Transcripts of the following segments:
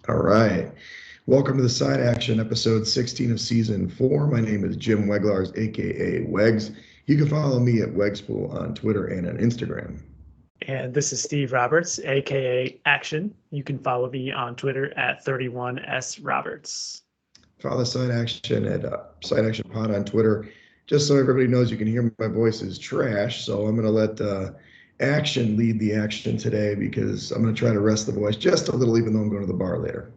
All right. Welcome to the Side Action, episode 16 of season 4. My name is Jim Weglars, aka Wegs. You can follow me at Wegspool on Twitter and on Instagram. And this is Steve Roberts, aka Action. You can follow me on Twitter at 31sroberts. Follow Side Action at Side Action Pod on Twitter. Just so everybody knows, you can hear my voice is trash. So I'm going to let Action lead the action today because I'm going to try to rest the voice just a little, even though I'm going to the bar later.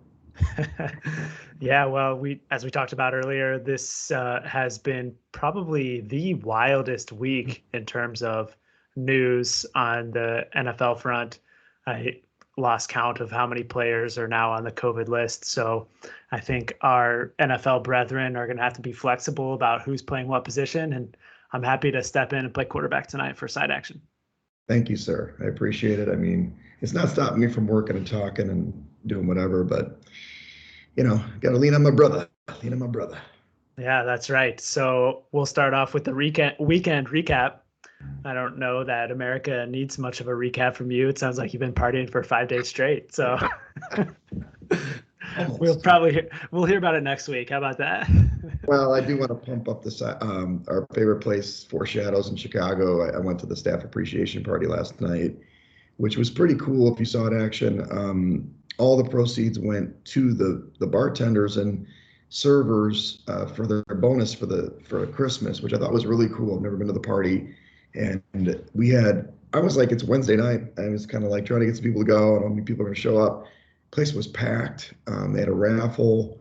Yeah, well, as we talked about earlier, this has been probably the wildest week in terms of news on the NFL front. I lost count of how many players are now on the COVID list. So I think our NFL brethren are going to have to be flexible about who's playing what position. And I'm happy to step in and play quarterback tonight for Side Action. Thank you, sir. I appreciate it. I mean, it's not stopping me from working and talking and doing whatever, but got to lean on my brother. Lean on my brother. Yeah, that's right. So we'll start off with the weekend recap. I don't know that America needs much of a recap from you. It sounds like you've been partying for 5 days straight. So we'll hear about it next week. How about that? Well, I do want to pump up our favorite place, Four Shadows in Chicago. I went to the staff appreciation party last night, which was pretty cool if you saw it action. All the proceeds went to the bartenders and servers for their bonus for Christmas, which I thought was really cool. I've never been to the party. And I was like, it's Wednesday night. I was kind of like trying to get some people to go. I don't know how many people are going to show up. Place was packed. They had a raffle.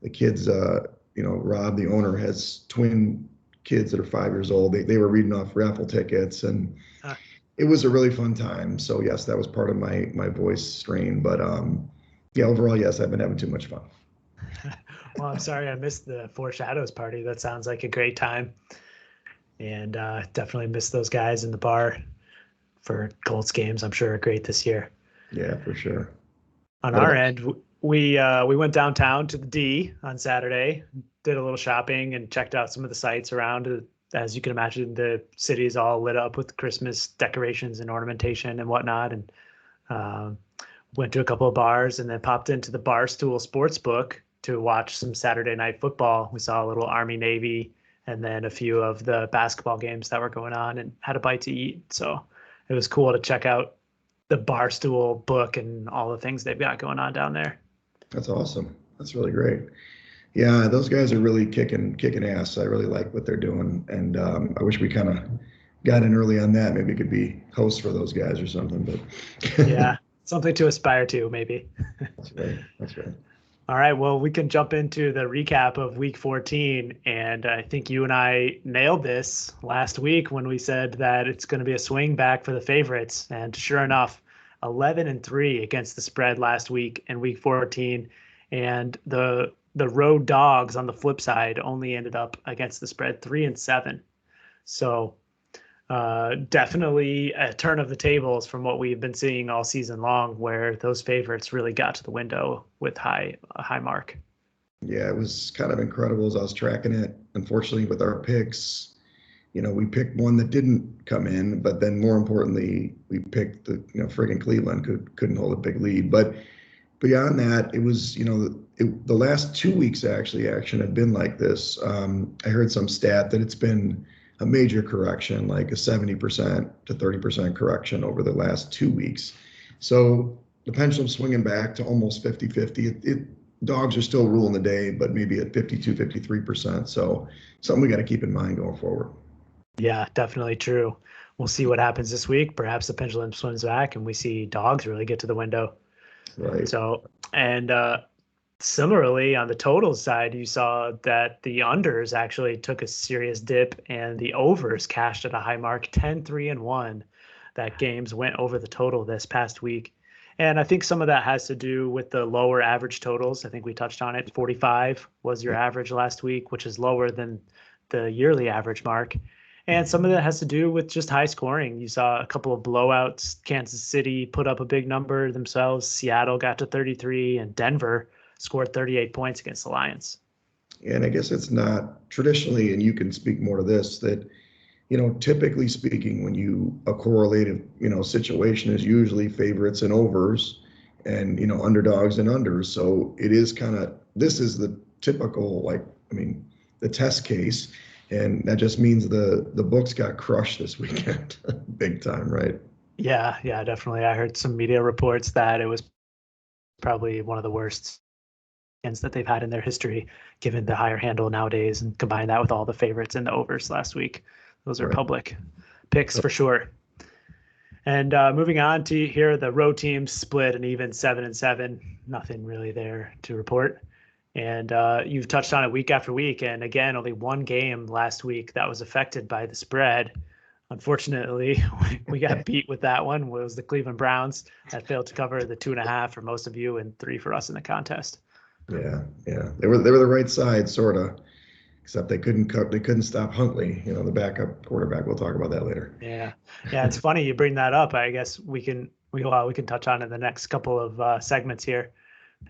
The kids, Rob, the owner, has twin kids that are 5 years old. They were reading off raffle tickets, and it was a really fun time. So yes, that was part of my voice strain. But yeah, overall, yes, I've been having too much fun. Well, I'm sorry I missed the Four Shadows party. That sounds like a great time. And definitely miss those guys in the bar for Colts games. I'm sure are great this year. Yeah, for sure. On our end, we went downtown to the D on Saturday, did a little shopping, and checked out some of the sites around. As you can imagine, the city is all lit up with Christmas decorations and ornamentation and whatnot. And went to a couple of bars and then popped into the Barstool Sportsbook to watch some Saturday night football. We saw a little Army-Navy and then a few of the basketball games that were going on and had a bite to eat. So it was cool to check out the Barstool book and all the things they've got going on down there. That's awesome. That's really great. Yeah, those guys are really kicking ass. I really like what they're doing. And I wish we kind of got in early on that. Maybe we could be hosts for those guys or something. But yeah, something to aspire to, maybe. That's right. That's right. All right, well, we can jump into the recap of week 14. And I think you and I nailed this last week when we said that it's going to be a swing back for the favorites. And sure enough, 11-3 against the spread last week in week 14. And the road dogs on the flip side only ended up against the spread 3-7. So definitely a turn of the tables from what we've been seeing all season long, where those favorites really got to the window with a high mark. Yeah, it was kind of incredible as I was tracking it. Unfortunately, with our picks, we picked one that didn't come in, but then more importantly, we picked the friggin' Cleveland couldn't hold a big lead. But beyond that, it was the last 2 weeks action had been like this. I heard some stat that it's been a major correction, like a 70% to 30% correction over the last 2 weeks. So the pendulum's swinging back to almost 50-50. Dogs are still ruling the day, but maybe at 52, 53%. So something we got to keep in mind going forward. Yeah, definitely true. We'll see what happens this week. Perhaps the pendulum swings back and we see dogs really get to the window. Right. So, and similarly, on the total side, you saw that the unders actually took a serious dip and the overs cashed at a high mark, 10-3-1. That games went over the total this past week. And I think some of that has to do with the lower average totals. I think we touched on it. 45 was your average last week, which is lower than the yearly average mark. And some of that has to do with just high scoring. You saw a couple of blowouts. Kansas City put up a big number themselves. Seattle got to 33, and Denver scored 38 points against the Lions. And I guess it's not traditionally, and you can speak more to this, that, typically speaking, when a correlative, situation is usually favorites and overs. and underdogs and unders. So it is this is the typical, the test case, and that just means the books got crushed this weekend, big time, right? Yeah, definitely. I heard some media reports that it was probably one of the worst ends that they've had in their history, given the higher handle nowadays, and combine that with all the favorites and the overs last week. Those are Right. public picks for sure. And moving on to here, the road teams split an even 7-7. Nothing really there to report. And you've touched on it week after week. And again, only one game last week that was affected by the spread. Unfortunately, we got beat with that one. It was the Cleveland Browns that failed to cover the 2.5 for most of you and 3 for us in the contest. Yeah. They were the right side, sort of, except they couldn't stop Huntley, the backup quarterback. We'll talk about that later. Yeah. It's funny you bring that up. I guess we can touch on it in the next couple of segments here.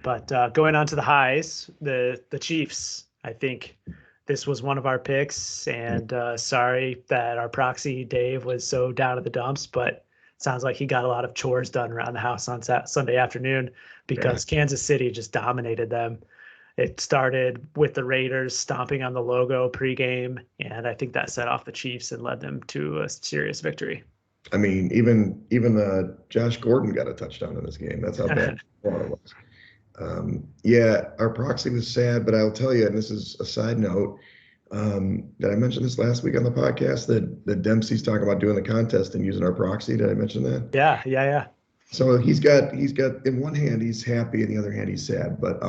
But going on to the highs, the Chiefs. I think this was one of our picks, and sorry that our proxy Dave was so down at the dumps, but it sounds like he got a lot of chores done around the house on Sunday afternoon because Kansas City just dominated them. It started with the Raiders stomping on the logo pregame, and I think that set off the Chiefs and led them to a serious victory. I mean, even Josh Gordon got a touchdown in this game. That's how bad it was. Our proxy was sad, but I'll tell you, and this is a side note, that I mentioned this last week on the podcast, that Dempsey's talking about doing the contest and using our proxy. Did I mention that? Yeah. So he's got in one hand he's happy, in the other hand he's sad. But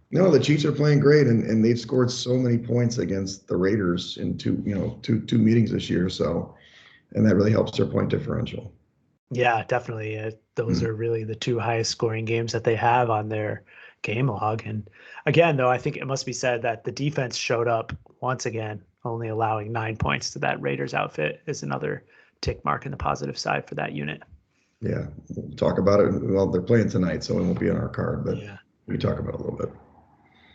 no, the Chiefs are playing great, and they've scored so many points against the Raiders in two meetings this year. So, and that really helps their point differential. Yeah, definitely. Those are really the 2 highest scoring games that they have on their game log. And again, though, I think it must be said that the defense showed up once again, only allowing 9 points to that Raiders outfit is another tick mark in the positive side for that unit. Yeah, we'll talk about it. Well, they're playing tonight, so it won't be on our card, but we talk about it a little bit.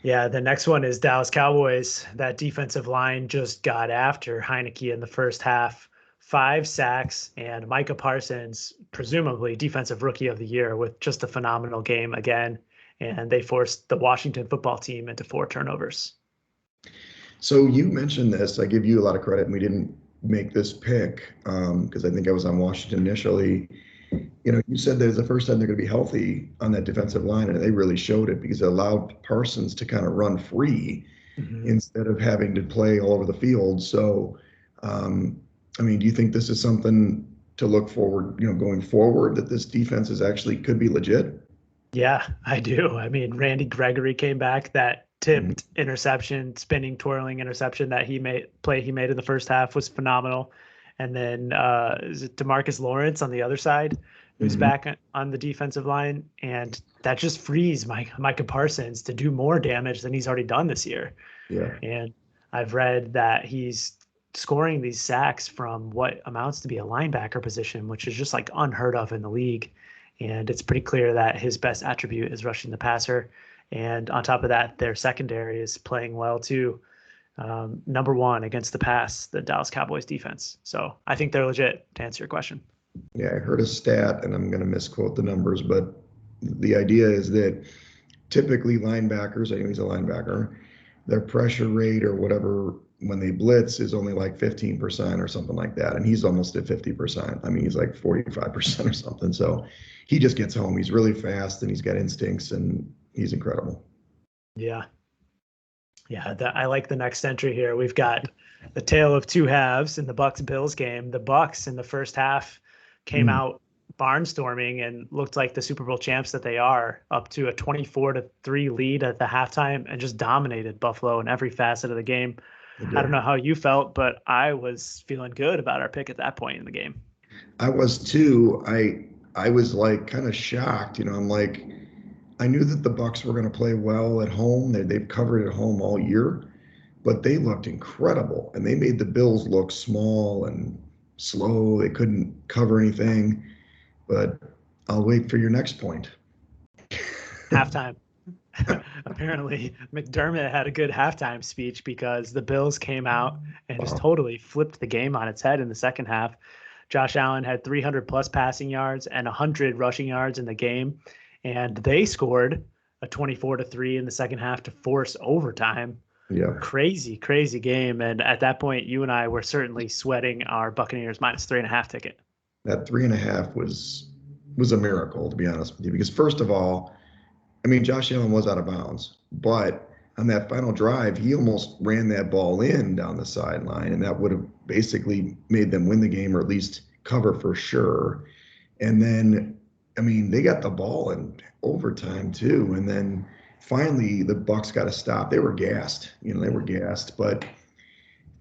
Yeah, the next one is Dallas Cowboys. That defensive line just got after Heineke in the first half. 5 sacks, and Micah Parsons, presumably defensive rookie of the year, with just a phenomenal game again. And they forced the Washington football team into 4 turnovers. So you mentioned this. I give you a lot of credit, and we didn't make this pick because I think I was on Washington initially. You said that it's the first time they're going to be healthy on that defensive line, and they really showed it because it allowed Parsons to kind of run free instead of having to play all over the field. So, do you think this is something to look forward, going forward, that this defense is actually could be legit? Yeah, I do. I mean, Randy Gregory came back, that tipped interception, spinning, twirling interception that he made in the first half was phenomenal. And then is it DeMarcus Lawrence on the other side, who's back on the defensive line, and that just frees Micah Parsons to do more damage than he's already done this year. Yeah. And I've read that he's scoring these sacks from what amounts to be a linebacker position, which is just like unheard of in the league. And it's pretty clear that his best attribute is rushing the passer. And on top of that, their secondary is playing well too. Number 1 against the pass, the Dallas Cowboys defense. So I think they're legit, to answer your question. Yeah, I heard a stat, and I'm going to misquote the numbers, but the idea is that typically linebackers, I know he's a linebacker, their pressure rate or whatever when they blitz is only like 15% or something like that. And he's almost at 50%. I mean, he's like 45% or something. So he just gets home. He's really fast, and he's got instincts, and he's incredible. Yeah. I like the next entry here. We've got the tale of 2 halves in the Bucs-Bills game. The Bucs in the first half came out barnstorming and looked like the Super Bowl champs that they are, up to a 24-3 lead at the halftime, and just dominated Buffalo in every facet of the game. I don't know how you felt, but I was feeling good about our pick at that point in the game. I was too. I was like kind of shocked. I'm like, I knew that the Bucs were going to play well at home. They've covered at home all year, but they looked incredible, and they made the Bills look small and slow. They couldn't cover anything. But I'll wait for your next point. Halftime. Apparently, McDermott had a good halftime speech because the Bills came out and just totally flipped the game on its head in the second half. Josh Allen had 300 plus passing yards and 100 rushing yards in the game. and they scored a 24-3 in the second half to force overtime. Yeah. Crazy game. And at that point, you and I were certainly sweating our Buccaneers -3.5 ticket. That 3.5 was a miracle, to be honest with you, because first of all, I mean, Josh Allen was out of bounds, but on that final drive, he almost ran that ball in down the sideline, and that would have basically made them win the game or at least cover for sure. And then, I mean, they got the ball in overtime too, and then finally the Bucs got a stop. They were gassed, but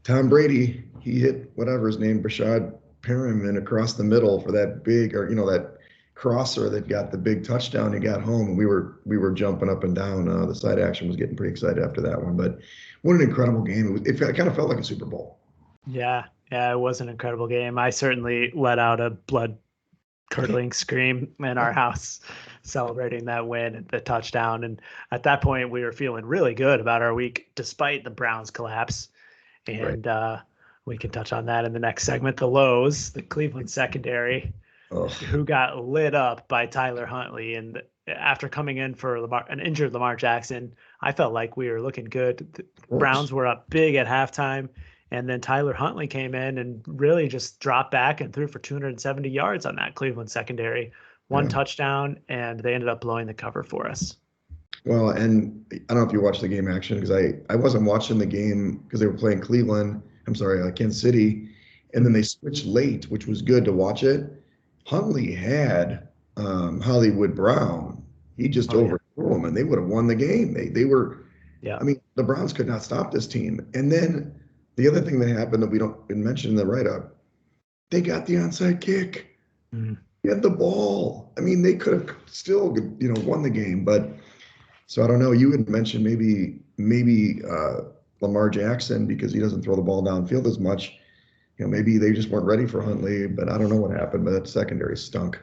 Tom Brady, he hit whatever his name, Brashad Perriman, across the middle for that big, or that crosser that got the big touchdown and got home. And we were jumping up and down. The side action was getting pretty excited after that one. But what an incredible game! It kind of felt like a Super Bowl. Yeah, it was an incredible game. I certainly let out a blood-curdling scream in our house celebrating that win, the touchdown. And at that point, we were feeling really good about our week, despite the Browns' collapse. And right. We can touch on that in the next segment. The lows, the Cleveland secondary, who got lit up by Tyler Huntley. And after coming in for an injured Lamar Jackson, I felt like we were looking good. The Browns were up big at halftime. And then Tyler Huntley came in and really just dropped back and threw for 270 yards on that Cleveland secondary. One touchdown, and they ended up blowing the cover for us. Well, and I don't know if you watched the game action, because I wasn't watching the game because they were playing Kansas City, and then they switched late, which was good to watch it. Huntley had Hollywood Brown. He just overthrew him, and they would have won the game. They were, I mean, the Browns could not stop this team. And then the other thing that happened that we don't mention in the write-up, they got the onside kick. They had the ball. I mean, they could have still, won the game, but. So I don't know. You had mentioned maybe Lamar Jackson, because he doesn't throw the ball downfield as much. Maybe they just weren't ready for Huntley, but I don't know what happened. But that secondary stunk.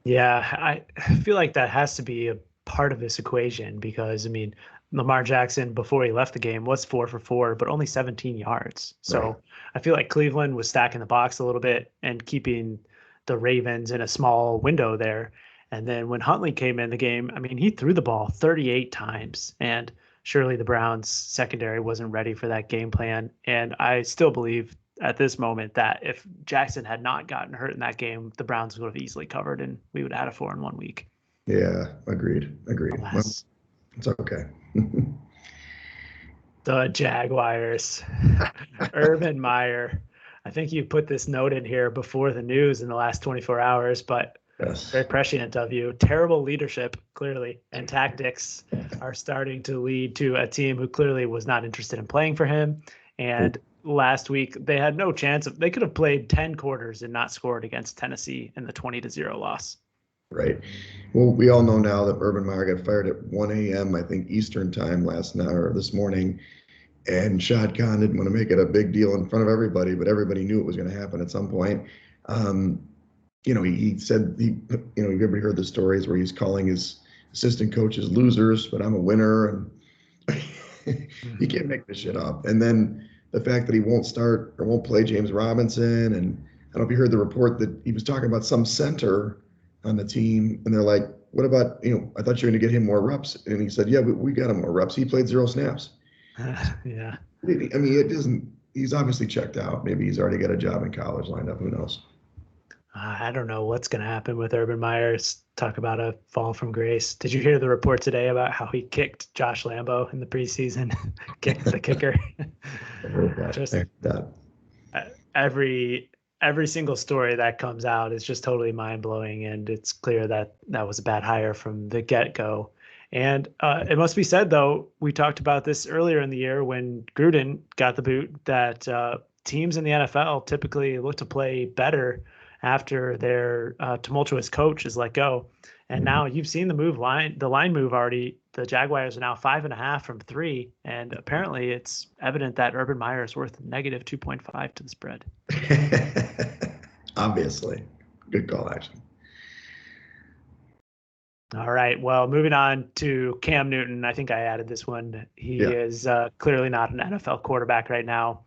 Yeah, I feel like that has to be a part of this equation, because I mean, Lamar Jackson before he left the game was 4 for 4, but only 17 yards. So I feel like Cleveland was stacking the box a little bit and keeping the Ravens in a small window there. And then when Huntley came in the game, I mean, he threw the ball 38 times, and surely the Browns secondary wasn't ready for that game plan. And I still believe at this moment that if Jackson had not gotten hurt in that game, the Browns would have easily covered, and we would have had a 4-1 week. Yeah, agreed. Well, it's okay. The Jaguars, Urban Meyer. I think you put this note in here before the news in the last 24 hours, but very prescient of you. Terrible leadership, clearly, and tactics are starting to lead to a team who clearly was not interested in playing for him. And last week, they had no chance they could have played 10 quarters and not scored against Tennessee in the 20-0 loss. Right. Well, we all know now that Urban Meyer got fired at 1 a.m., I think, Eastern time last night or this morning. And Shad Khan didn't want to make it a big deal in front of everybody, but everybody knew it was going to happen at some point. He said, everybody heard the stories where he's calling his assistant coaches losers, but I'm a winner. And you can't make this shit up. And then the fact that he won't start or won't play James Robinson. And I don't know if you heard the report that he was talking about some center on the team. And they're like, what about, I thought you were going to get him more reps. And he said, yeah, we got him more reps. He played 0 snaps. Yeah. I mean, it doesn't, he's obviously checked out. Maybe he's already got a job in college lined up. Who knows? I don't know what's going to happen with Urban Meyer. Talk about a fall from grace. Did you hear the report today about how he kicked Josh Lambo in the preseason? Kicked the kicker. I heard that. Just every single story that comes out is just totally mind blowing, and it's clear that that was a bad hire from the get go. And it must be said, though, we talked about this earlier in the year when Gruden got the boot, that teams in the NFL typically look to play better after their tumultuous coach is let go. And now you've seen the line move already. The Jaguars are now 5.5 from 3. And apparently it's evident that Urban Meyer is worth negative 2.5 to the spread. Obviously. Good call, actually. All right. Well, moving on to Cam Newton. I think I added this one. He is clearly not an NFL quarterback right now.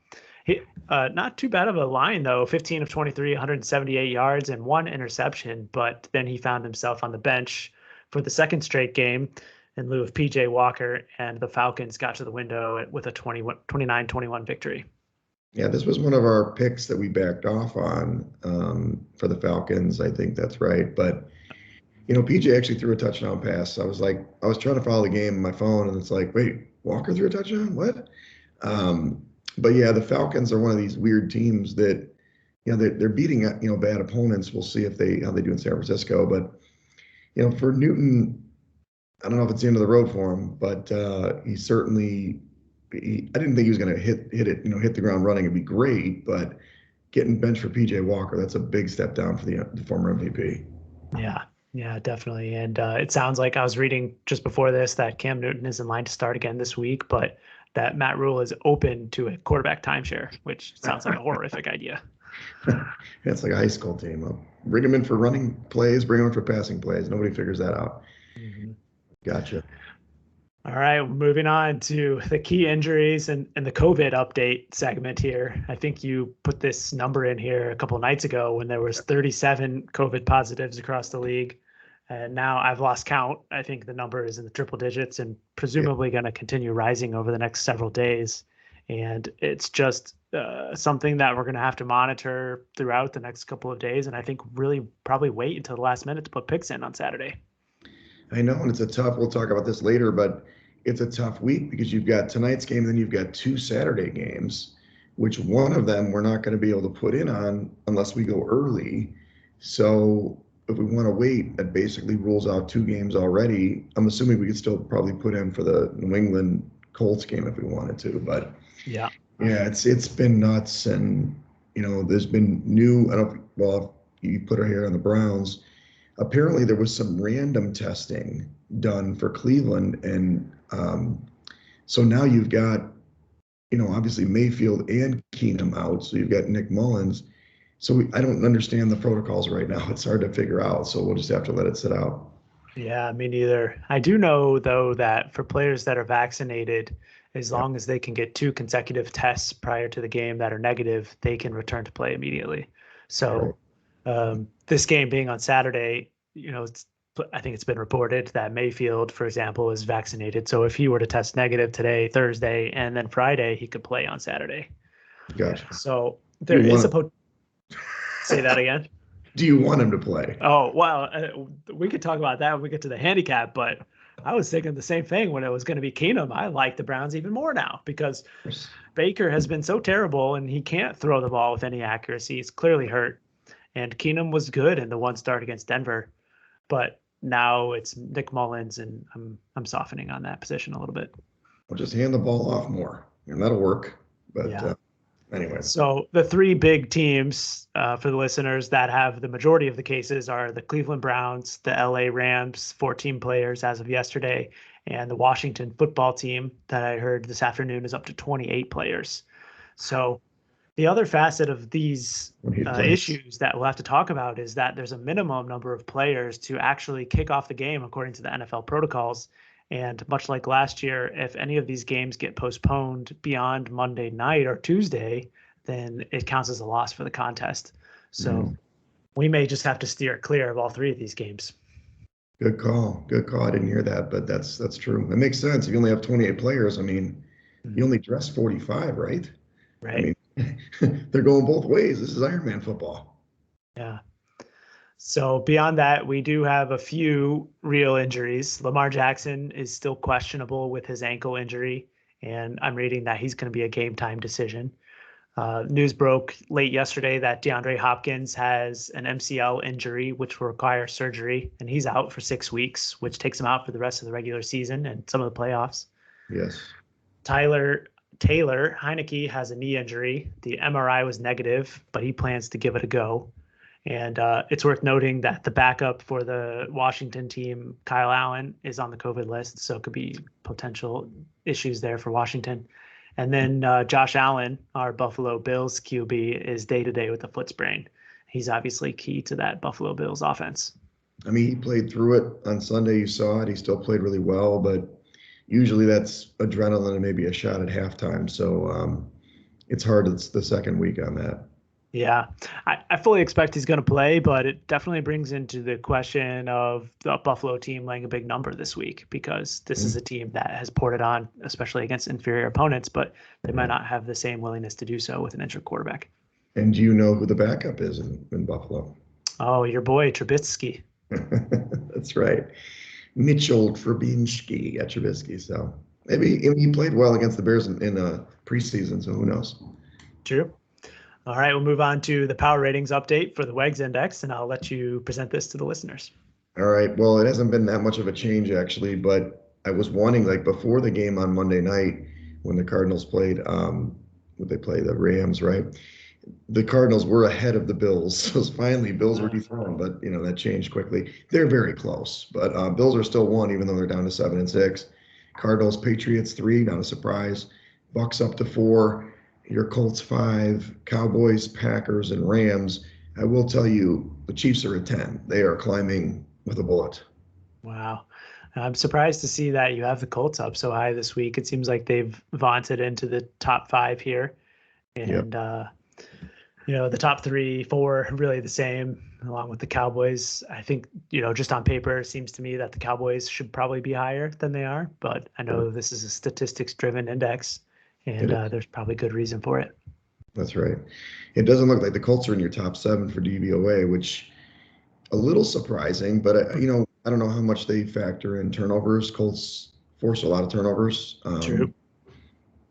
He not too bad of a line, though. 15 of 23, 178 yards and 1 interception. But then he found himself on the bench for the second straight game in lieu of PJ Walker, and the Falcons got to the window with a 29-21 victory. Yeah, this was one of our picks that we backed off on for the Falcons. I think that's right. But, PJ actually threw a touchdown pass. I was trying to follow the game on my phone, and it's like, wait, Walker threw a touchdown? What? But yeah, the Falcons are one of these weird teams that, they're beating, bad opponents. We'll see how they do in San Francisco. But, for Newton, I don't know if it's the end of the road for him, but he certainly, I didn't think he was going to hit it, hit the ground running and be great, but getting benched for PJ Walker, that's a big step down for the former MVP. Yeah, definitely. And it sounds like, I was reading just before this that Cam Newton is in line to start again this week, but that Matt Rule is open to a quarterback timeshare, which sounds like a horrific idea. It's like a high school team. Bring him in for running plays, bring him in for passing plays. Nobody figures that out. Mm-hmm. Gotcha. All right, moving on to the key injuries and the COVID update segment here. I think you put this number in here a couple of nights ago when there was 37 COVID positives across the league. And now I've lost count. I think the number is in the triple digits and presumably going to continue rising over the next several days. And it's just something that we're going to have to monitor throughout the next couple of days. And I think really probably wait until the last minute to put picks in on Saturday. I know, and we'll talk about this later, but it's a tough week because you've got tonight's game and then you've got 2 Saturday games, which one of them we're not going to be able to put in on unless we go early. So if we want to wait, that basically rules out 2 games already. I'm assuming we could still probably put in for the New England Colts game if we wanted to, but yeah, it's been nuts. And, there's been you put our hair on the Browns. Apparently there was some random testing done for Cleveland. And so now you've got, obviously Mayfield and Keenum out. So you've got Nick Mullins. So I don't understand the protocols right now. It's hard to figure out. So we'll just have to let it sit out. Yeah, me neither. I do know, though, that for players that are vaccinated, as long as they can get 2 consecutive tests prior to the game that are negative, they can return to play immediately. So this game being on Saturday, I think it's been reported that Mayfield, for example, is vaccinated. So if he were to test negative today, Thursday, and then Friday, he could play on Saturday. Gotcha. So there is a say that again. Do you want him to play? Oh, well, we could talk about that when we get to the handicap, but I was thinking the same thing when it was going to be Keenum. I like the Browns even more now because Baker has been so terrible and he can't throw the ball with any accuracy. He's clearly hurt. And Keenum was good in the one start against Denver, but now it's Nick Mullins, and I'm softening on that position a little bit. I'll just hand the ball off more, and that'll work. But anyway. So the 3 big teams for the listeners that have the majority of the cases are the Cleveland Browns, the LA Rams, 14 players as of yesterday, and the Washington football team that I heard this afternoon is up to 28 players. So the other facet of these issues that we'll have to talk about is that there's a minimum number of players to actually kick off the game according to the NFL protocols. And much like last year, if any of these games get postponed beyond Monday night or Tuesday, then it counts as a loss for the contest. So we may just have to steer clear of all 3 of these games. Good call. I didn't hear that, but that's true. It makes sense. If you only have 28 players, I mean, you only dress 45, right? Right. I mean, they're going both ways. This is Iron Man football. Yeah. So beyond that, we do have a few real injuries. Lamar Jackson is still questionable with his ankle injury, and I'm reading that he's going to be a game time decision. News broke late yesterday that DeAndre Hopkins has an MCL injury, which will require surgery, and he's out for 6 weeks, which takes him out for the rest of the regular season and some of the playoffs. Yes. Taylor Heineke has a knee injury. The MRI was negative, but he plans to give it a go. And it's worth noting that the backup for the Washington team, Kyle Allen, is on the COVID list, so it could be potential issues there for Washington. And then Josh Allen, our Buffalo Bills QB, is day-to-day with a foot sprain. He's obviously key to that Buffalo Bills offense. I mean, he played through it on Sunday. You saw it. He still played really well, but usually that's adrenaline and maybe a shot at halftime. So it's hard. It's the second week on that. Yeah, I fully expect he's going to play, but it definitely brings into the question of the Buffalo team laying a big number this week, because this is a team that has poured it on, especially against inferior opponents, but they might not have the same willingness to do so with an injured quarterback. And do you know who the backup is in Buffalo? Oh, your boy Trubisky. That's right. Mitchell Trubisky at Trubisky. So maybe he played well against the Bears in preseason. So who knows? True. All right, we'll move on to the power ratings update for the Wegs Index, and I'll let you present this to the listeners. All right. Well, it hasn't been that much of a change actually, but I was wanting, like, before the game on Monday night when the Cardinals played, would they play the Rams, right? The Cardinals were ahead of the Bills. So finally, Bills were dethroned, but that changed quickly. They're very close, but Bills are still one, even though they're down to 7-6. Cardinals, Patriots 3, not a surprise. Bucks up to 4. Your Colts 5. Cowboys, Packers, and Rams. I will tell you, the Chiefs are at 10. They are climbing with a bullet. Wow. I'm surprised to see that you have the Colts up so high this week. It seems like they've vaunted into the top 5 here. And, the top 3, 4, really the same, along with the Cowboys. I think, just on paper, it seems to me that the Cowboys should probably be higher than they are. But I know this is a statistics-driven index, and there's probably good reason for it. That's right. It doesn't look like the Colts are in your top 7 for DVOA, which a little surprising, but I don't know how much they factor in turnovers. Colts force a lot of turnovers. True.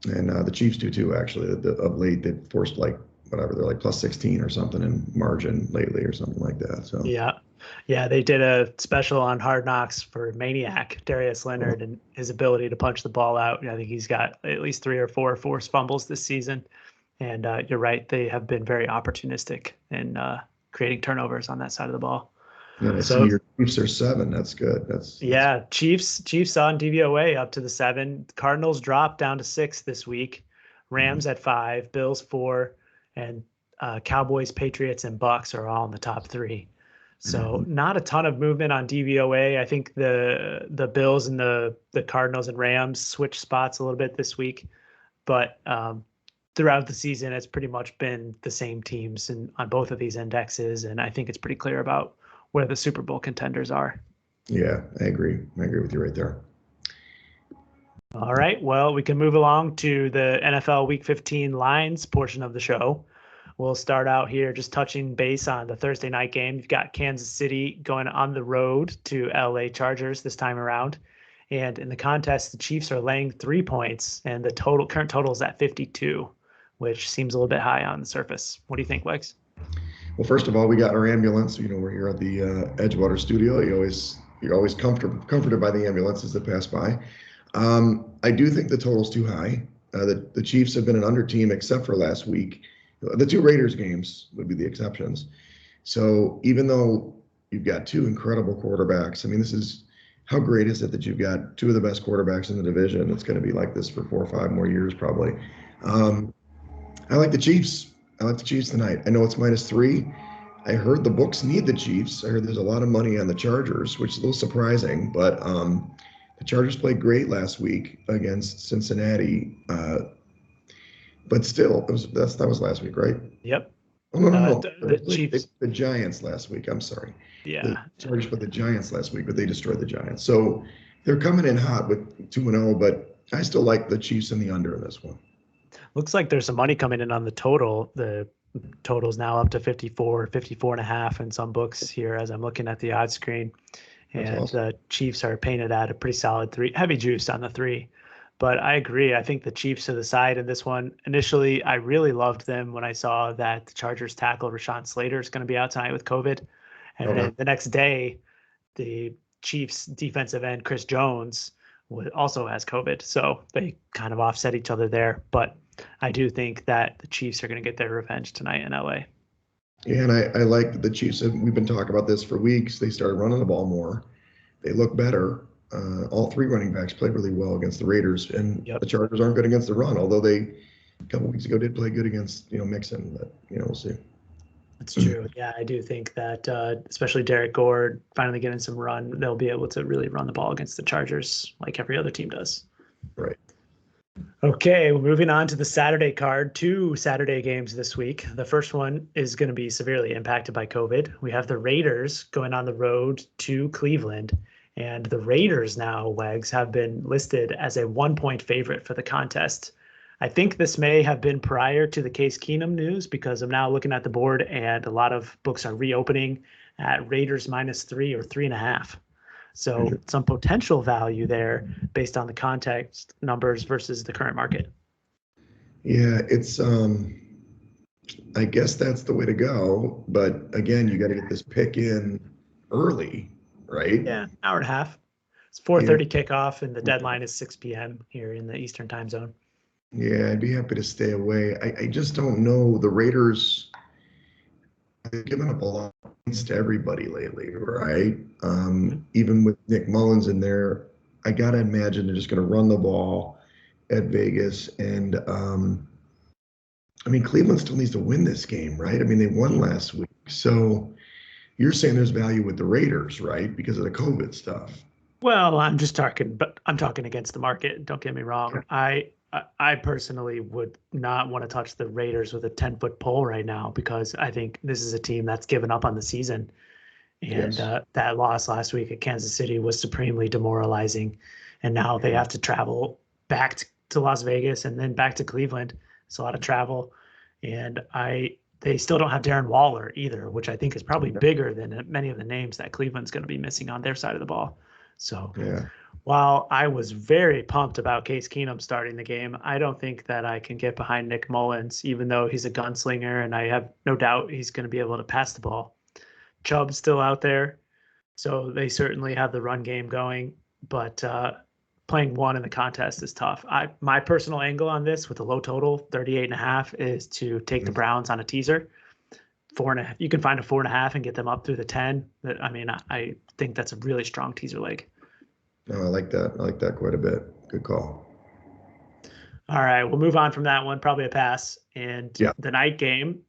And the Chiefs do too, actually. Of late, they've forced they're like plus 16 or something in margin lately or something like that. So yeah, they did a special on Hard Knocks for Maniac, Darius Leonard, and his ability to punch the ball out. I think he's got at least 3 or 4 forced fumbles this season. And you're right, they have been very opportunistic in creating turnovers on that side of the ball. Yeah, so your Chiefs are 7. That's good. That's Chiefs on DVOA up to the 7. Cardinals dropped down to 6 this week. Rams at 5, Bills 4, and Cowboys, Patriots, and Bucks are all in the top 3. So not a ton of movement on DVOA. I think the Bills and the Cardinals and Rams switched spots a little bit this week, but throughout the season, it's pretty much been the same teams on both of these indexes, and I think it's pretty clear about where the Super Bowl contenders are. Yeah, I agree. I agree with you right there. All right. Well, we can move along to the NFL Week 15 lines portion of the show. We'll start out here just touching base on the Thursday night game. You've got Kansas City going on the road to LA Chargers this time around. And in the contest, the Chiefs are laying 3 points, and the current total is at 52, which seems a little bit high on the surface. What do you think, Wegs? Well, first of all, we got our ambulance. We're here at the Edgewater studio. You're always comforted by the ambulances that pass by. I do think the total's too high. The Chiefs have been an under team except for last week. The 2 Raiders games would be the exceptions. So even though you've got 2 incredible quarterbacks, I mean, how great is it that you've got 2 of the best quarterbacks in the division? It's going to be like this for 4 or 5 more years probably. I like the Chiefs. I like the Chiefs tonight. I know it's -3. I heard the books need the Chiefs. I heard there's a lot of money on the Chargers, which is a little surprising, but the Chargers played great last week against Cincinnati. But still, that was last week, right? Yep. Oh, no. The Chiefs. The Giants last week. I'm sorry. Yeah. The Chargers played the Giants last week, but they destroyed the Giants. So they're coming in hot with 2-0, but I still like the Chiefs in the under in this one. Looks like there's some money coming in on the total. The total's now up to 54 and a half in some books here as I'm looking at the odds screen. And awesome. The Chiefs are painted at a pretty solid 3, heavy juice on the 3. But I agree. I think the Chiefs are the side in this one. Initially, I really loved them when I saw that the Chargers tackle Rashawn Slater is going to be out tonight with COVID. And then the next day, the Chiefs defensive end, Chris Jones, also has COVID. So they kind of offset each other there. But I do think that the Chiefs are going to get their revenge tonight in LA. Yeah, and I like the Chiefs. We've been talking about this for weeks. They started running the ball more. They look better. All 3 running backs played really well against the Raiders, and the Chargers aren't good against the run, although they a couple weeks ago did play good against Mixon, but we'll see. That's true. Yeah, I do think that especially Derek Gore finally getting some run, they'll be able to really run the ball against the Chargers like every other team does. Right. Okay, well, moving on to the Saturday card. Two Saturday games this week. The first one is going to be severely impacted by COVID. We have the Raiders going on the road to Cleveland, and the Raiders now, Wags, have been listed as a 1 point favorite for the contest. I think this may have been prior to the Case Keenum news because I'm now looking at the board and a lot of books are reopening at Raiders -3 or 3.5. So some potential value there based on the context numbers versus the current market. Yeah, it's I guess that's the way to go. But again, you got to get this pick in early, right? Yeah, hour and a half. It's Yeah, 4:30 kickoff, and the deadline is 6 p.m. here in the Eastern time zone. yeah, I'd be happy to stay away. I just don't know. The Raiders have given up a lot of points to everybody lately, right? Even with Nick Mullins in there, I gotta imagine they're just gonna run the ball at Vegas. And I mean, Cleveland still needs to win this game, right? I mean, they won last week. So you're saying there's value with the Raiders, right? Because of the COVID stuff. Well, I'm talking against the market. Don't get me wrong. I personally would not want to touch the Raiders with a 10-foot pole right now because I think this is a team that's given up on the season. And Yes. that loss last week at Kansas City was supremely demoralizing. And now they have to travel back to Las Vegas and then back to Cleveland. It's a lot of travel. And they still don't have Darren Waller either, which I think is probably bigger than many of the names that Cleveland's going to be missing on their side of the ball. So Yeah. while I was very pumped about Case Keenum starting the game, I don't think that I can get behind Nick Mullins, even though he's a gunslinger and I have no doubt he's going to be able to pass the ball. Chubb's still out there, so they certainly have the run game going, but playing one in the contest is tough. My personal angle on this with a low total, 38.5, is to take the Browns on a teaser. 4.5. You can find a 4.5 and get them up through the 10. I mean, I think that's a really strong teaser leg. No, I like that. I like that quite a bit. Good call. All right, we'll move on from that one. Probably a pass. And Yeah. the night game,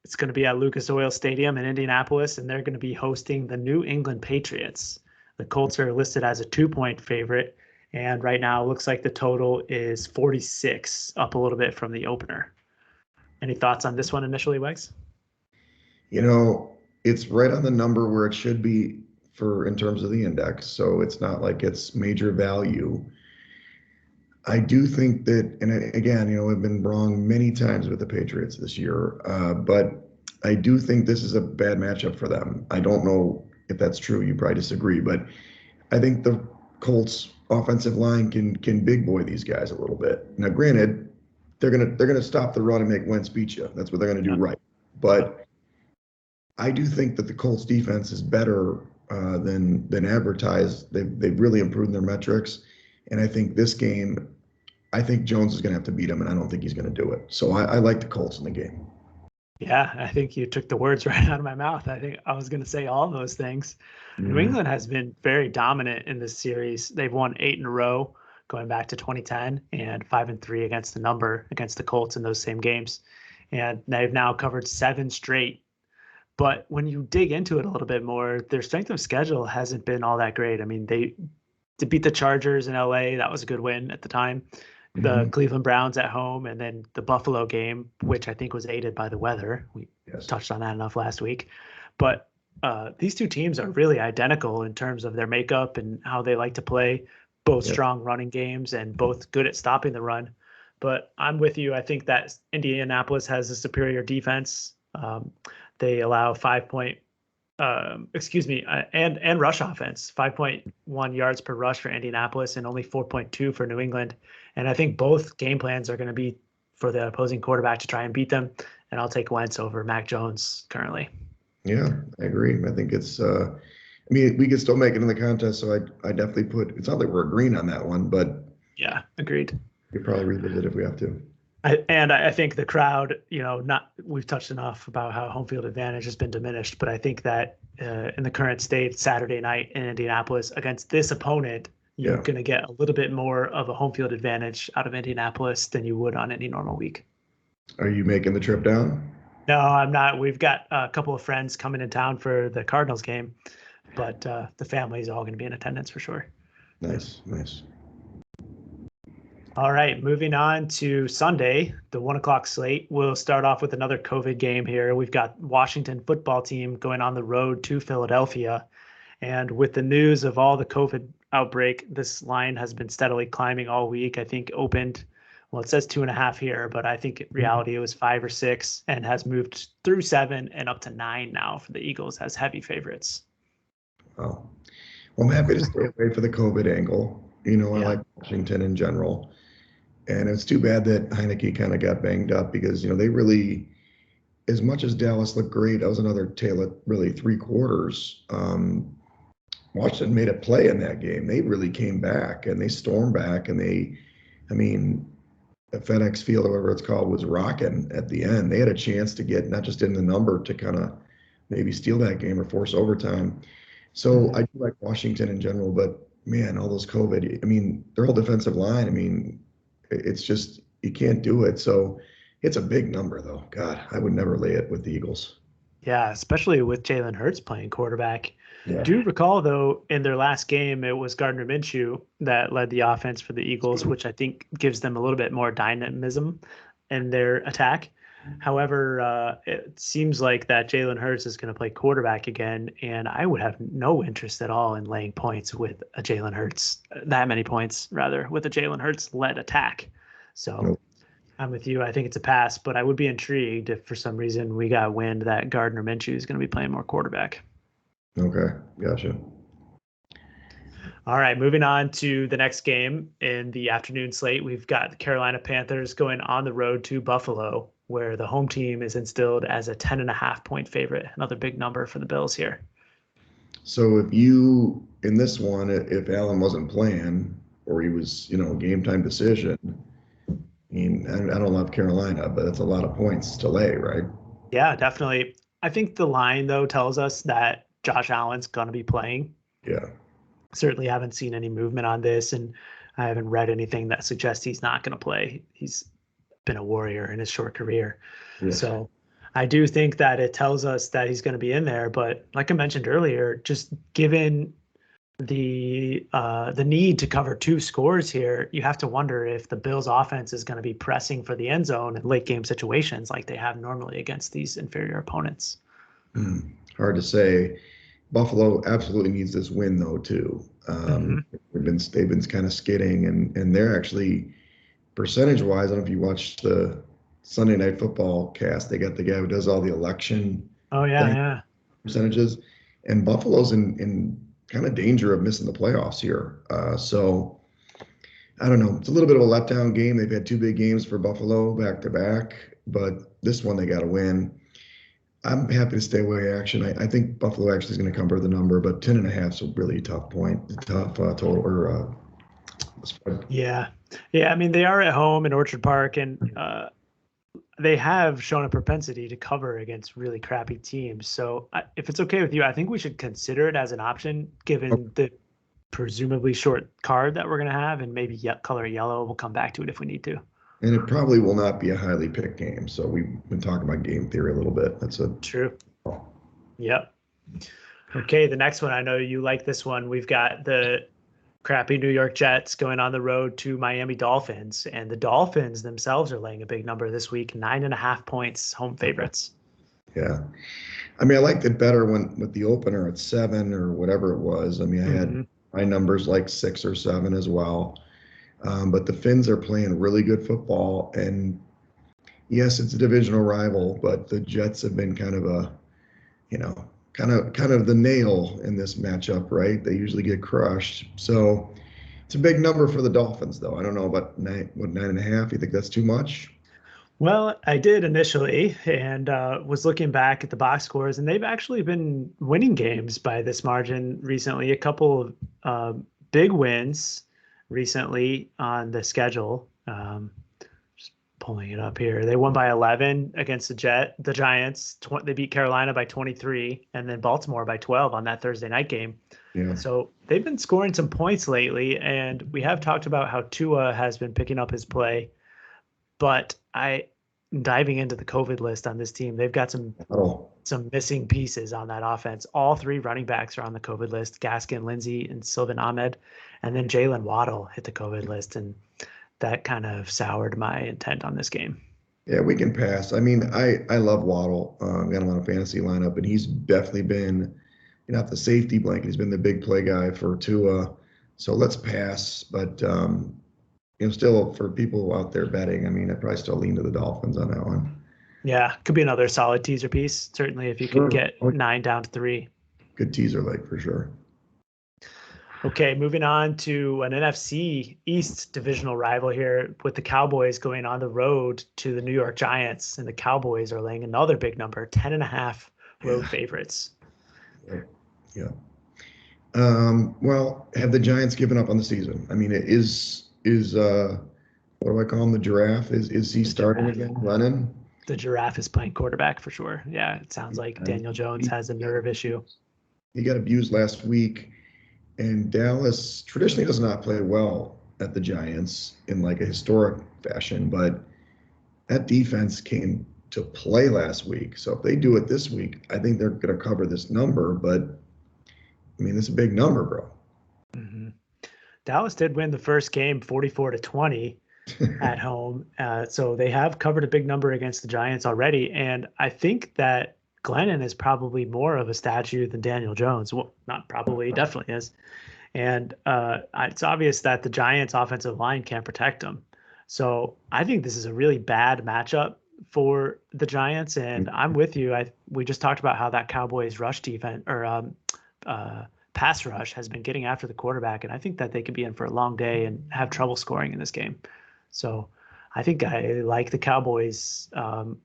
it's going to be at Lucas Oil Stadium in Indianapolis, and they're going to be hosting the New England Patriots. The Colts are listed as a 2 point favorite, and right now it looks like the total is 46, up a little bit from the opener. Any thoughts on this one initially, Wegs? You know, it's right on the number where it should be for in terms of the index. So it's not like it's major value. I do think that, and again, I've been wrong many times with the Patriots this year, but I do think this is a bad matchup for them. I don't know if that's true. You probably disagree, but I think the Colts offensive line can big boy these guys a little bit. Now, granted, they're gonna stop the run and make Wentz beat you. That's what they're gonna do, right? But I do think that the Colts defense is better than advertised. They've really improved their metrics, and I think this game, I think Jones is going to have to beat him, and I don't think he's going to do it. So I like the Colts in the game. Yeah, I think you took the words right out of my mouth. I think I was going to say all those things. New England has been very dominant in this series. They've won 8 in a row going back to 2010 and 5-3 against the number against the Colts in those same games. And they've now covered 7 straight. But when you dig into it a little bit more, their strength of schedule hasn't been all that great. I mean, they to beat the Chargers in LA, that was a good win at the time. The Cleveland Browns at home, and then the Buffalo game, which I think was aided by the weather. We touched on that enough last week. But these two teams are really identical in terms of their makeup and how they like to play. Both strong running games and both good at stopping the run. But I'm with you. I think that Indianapolis has a superior defense. They allow 5 and rush offense, 5.1 yards per rush for Indianapolis and only 4.2 for New England. And I think both game plans are going to be for the opposing quarterback to try and beat them. And I'll take Wentz over Mac Jones currently. Yeah, I agree. I think it's, I mean, we could still make it in the contest. So I definitely it's not that we're agreeing on that one, but yeah, agreed. We probably revisit if we have to. I think the crowd, we've touched enough about how home field advantage has been diminished, but I think that in the current state, Saturday night in Indianapolis against this opponent, you're going to get a little bit more of a home field advantage out of Indianapolis than you would on any normal week. Are you making the trip down? No, I'm not. We've got a couple of friends coming in town for the Cardinals game, but the family is all going to be in attendance for sure. Nice. All right, moving on to Sunday, the 1 o'clock slate. We'll start off with another COVID game here. We've got Washington football team going on the road to Philadelphia. And with the news of all the COVID outbreak, this line has been steadily climbing all week. I think opened, well, it says 2.5 here, but I think in reality it was 5 or 6 and has moved through 7 and up to 9 now for the Eagles as heavy favorites. Well, I'm happy to stay away for the COVID angle. I like Washington in general. And it's too bad that Heineke kind of got banged up because, they really, as much as Dallas looked great, that was another tale of really 3 quarters. Washington made a play in that game. They really came back and they stormed back and the FedEx Field, or whatever it's called, was rocking at the end. They had a chance to get not just in the number to kind of maybe steal that game or force overtime. So I do like Washington in general, but man, all those COVID, their whole defensive line, it's just, you can't do it. So it's a big number, though. God, I would never lay it with the Eagles. Yeah, especially with Jalen Hurts playing quarterback. Yeah. Do recall, though, in their last game, it was Gardner Minshew that led the offense for the Eagles, which I think gives them a little bit more dynamism in their attack. However, it seems like that Jalen Hurts is going to play quarterback again, and I would have no interest at all in laying points with a Jalen Hurts, that many points, rather, with a Jalen Hurts-led attack. So Nope. I'm with you. I think it's a pass, but I would be intrigued if for some reason we got wind that Gardner Minshew is going to be playing more quarterback. Okay, gotcha. All right, moving on to the next game in the afternoon slate. We've got the Carolina Panthers going on the road to Buffalo, where the home team is instilled as a 10.5-point favorite. Another big number for the Bills here. So in this one, if Allen wasn't playing or he was, game time decision, I don't love Carolina, but it's a lot of points to lay, right? Yeah, definitely. I think the line, though, tells us that Josh Allen's going to be playing. Yeah. Certainly haven't seen any movement on this, and I haven't read anything that suggests he's not going to play. He's been a warrior in his short career. Yeah. So I do think that it tells us that he's going to be in there. But like I mentioned earlier, just given the need to cover 2 scores here, you have to wonder if the Bills offense is going to be pressing for the end zone in late game situations like they have normally against these inferior opponents. Hard to say. Buffalo absolutely needs this win, though, too. They've been kind of skidding, and they're actually, percentage-wise, I don't know if you watched the Sunday Night Football cast. They got the guy who does all the election percentages, and Buffalo's in kind of danger of missing the playoffs here. So I don't know. It's a little bit of a letdown game. They've had 2 big games for Buffalo back-to-back, but this one they got to win. I'm happy to stay away action. I think Buffalo actually is going to cover the number, but 10.5 is a really tough total or spread. Yeah. They are at home in Orchard Park, and they have shown a propensity to cover against really crappy teams. So if it's okay with you, I think we should consider it as an option, given the presumably short card that we're going to have, and maybe color yellow. We'll come back to it if we need to. And it probably will not be a highly picked game. So we've been talking about game theory a little bit. That's true. Yep. Okay, the next one, I know you like this one. We've got the crappy New York Jets going on the road to Miami Dolphins, and the Dolphins themselves are laying a big number this week, 9.5 points, home favorites. Yeah. I liked it better with the opener at 7 or whatever it was. I had my numbers like 6 or 7 as well. But the Finns are playing really good football, and yes, it's a divisional rival, but the Jets have been kind of the nail in this matchup, right? They usually get crushed. So it's a big number for the Dolphins, though. I don't know about 9.5. You think that's too much? Well, I did initially, and was looking back at the box scores, and they've actually been winning games by this margin recently. A couple of big wins recently on the schedule. Just pulling it up here. They won by 11 against the Giants. They beat Carolina by 23, and then Baltimore by 12 on that Thursday night game. Yeah. So they've been scoring some points lately, and we have talked about how Tua has been picking up his play. But diving into the COVID list on this team, they've got some missing pieces on that offense. All 3 running backs are on the COVID list: Gaskin, Lindsey, and Sylvan Ahmed. And then Jalen Waddle hit the COVID list. And that kind of soured my intent on this game. Yeah, we can pass. I mean, I love Waddle. Got him on a fantasy lineup, and he's definitely been, not the safety blanket. He's been the big play guy for Tua. So let's pass. But still for people out there betting, I mean, I probably still lean to the Dolphins on that one. Yeah, could be another solid teaser piece. Certainly, if you could get 9 down to 3. Good teaser leg for sure. Okay, moving on to an NFC East divisional rival here with the Cowboys going on the road to the New York Giants, and the Cowboys are laying another big number, 10.5 road favorites. Yeah. Well, have the Giants given up on the season? I mean, what do I call him? The giraffe? Is he starting again? Running? The giraffe is playing quarterback for sure. Yeah, it sounds like Daniel Jones has a nerve issue. He got abused last week, and Dallas traditionally does not play well at the Giants in like a historic fashion, but that defense came to play last week. So if they do it this week, I think they're going to cover this number, but I mean, it's a big number, bro. Mm-hmm. Dallas did win the first game 44-20 at home. So they have covered a big number against the Giants already. And I think that Glennon is probably more of a statue than Daniel Jones. Well, not probably, definitely is. And it's obvious that the Giants' offensive line can't protect him. So I think this is a really bad matchup for the Giants. And I'm with you. We just talked about how that Cowboys rush defense or pass rush has been getting after the quarterback. And I think that they could be in for a long day and have trouble scoring in this game. So I think I like the Cowboys.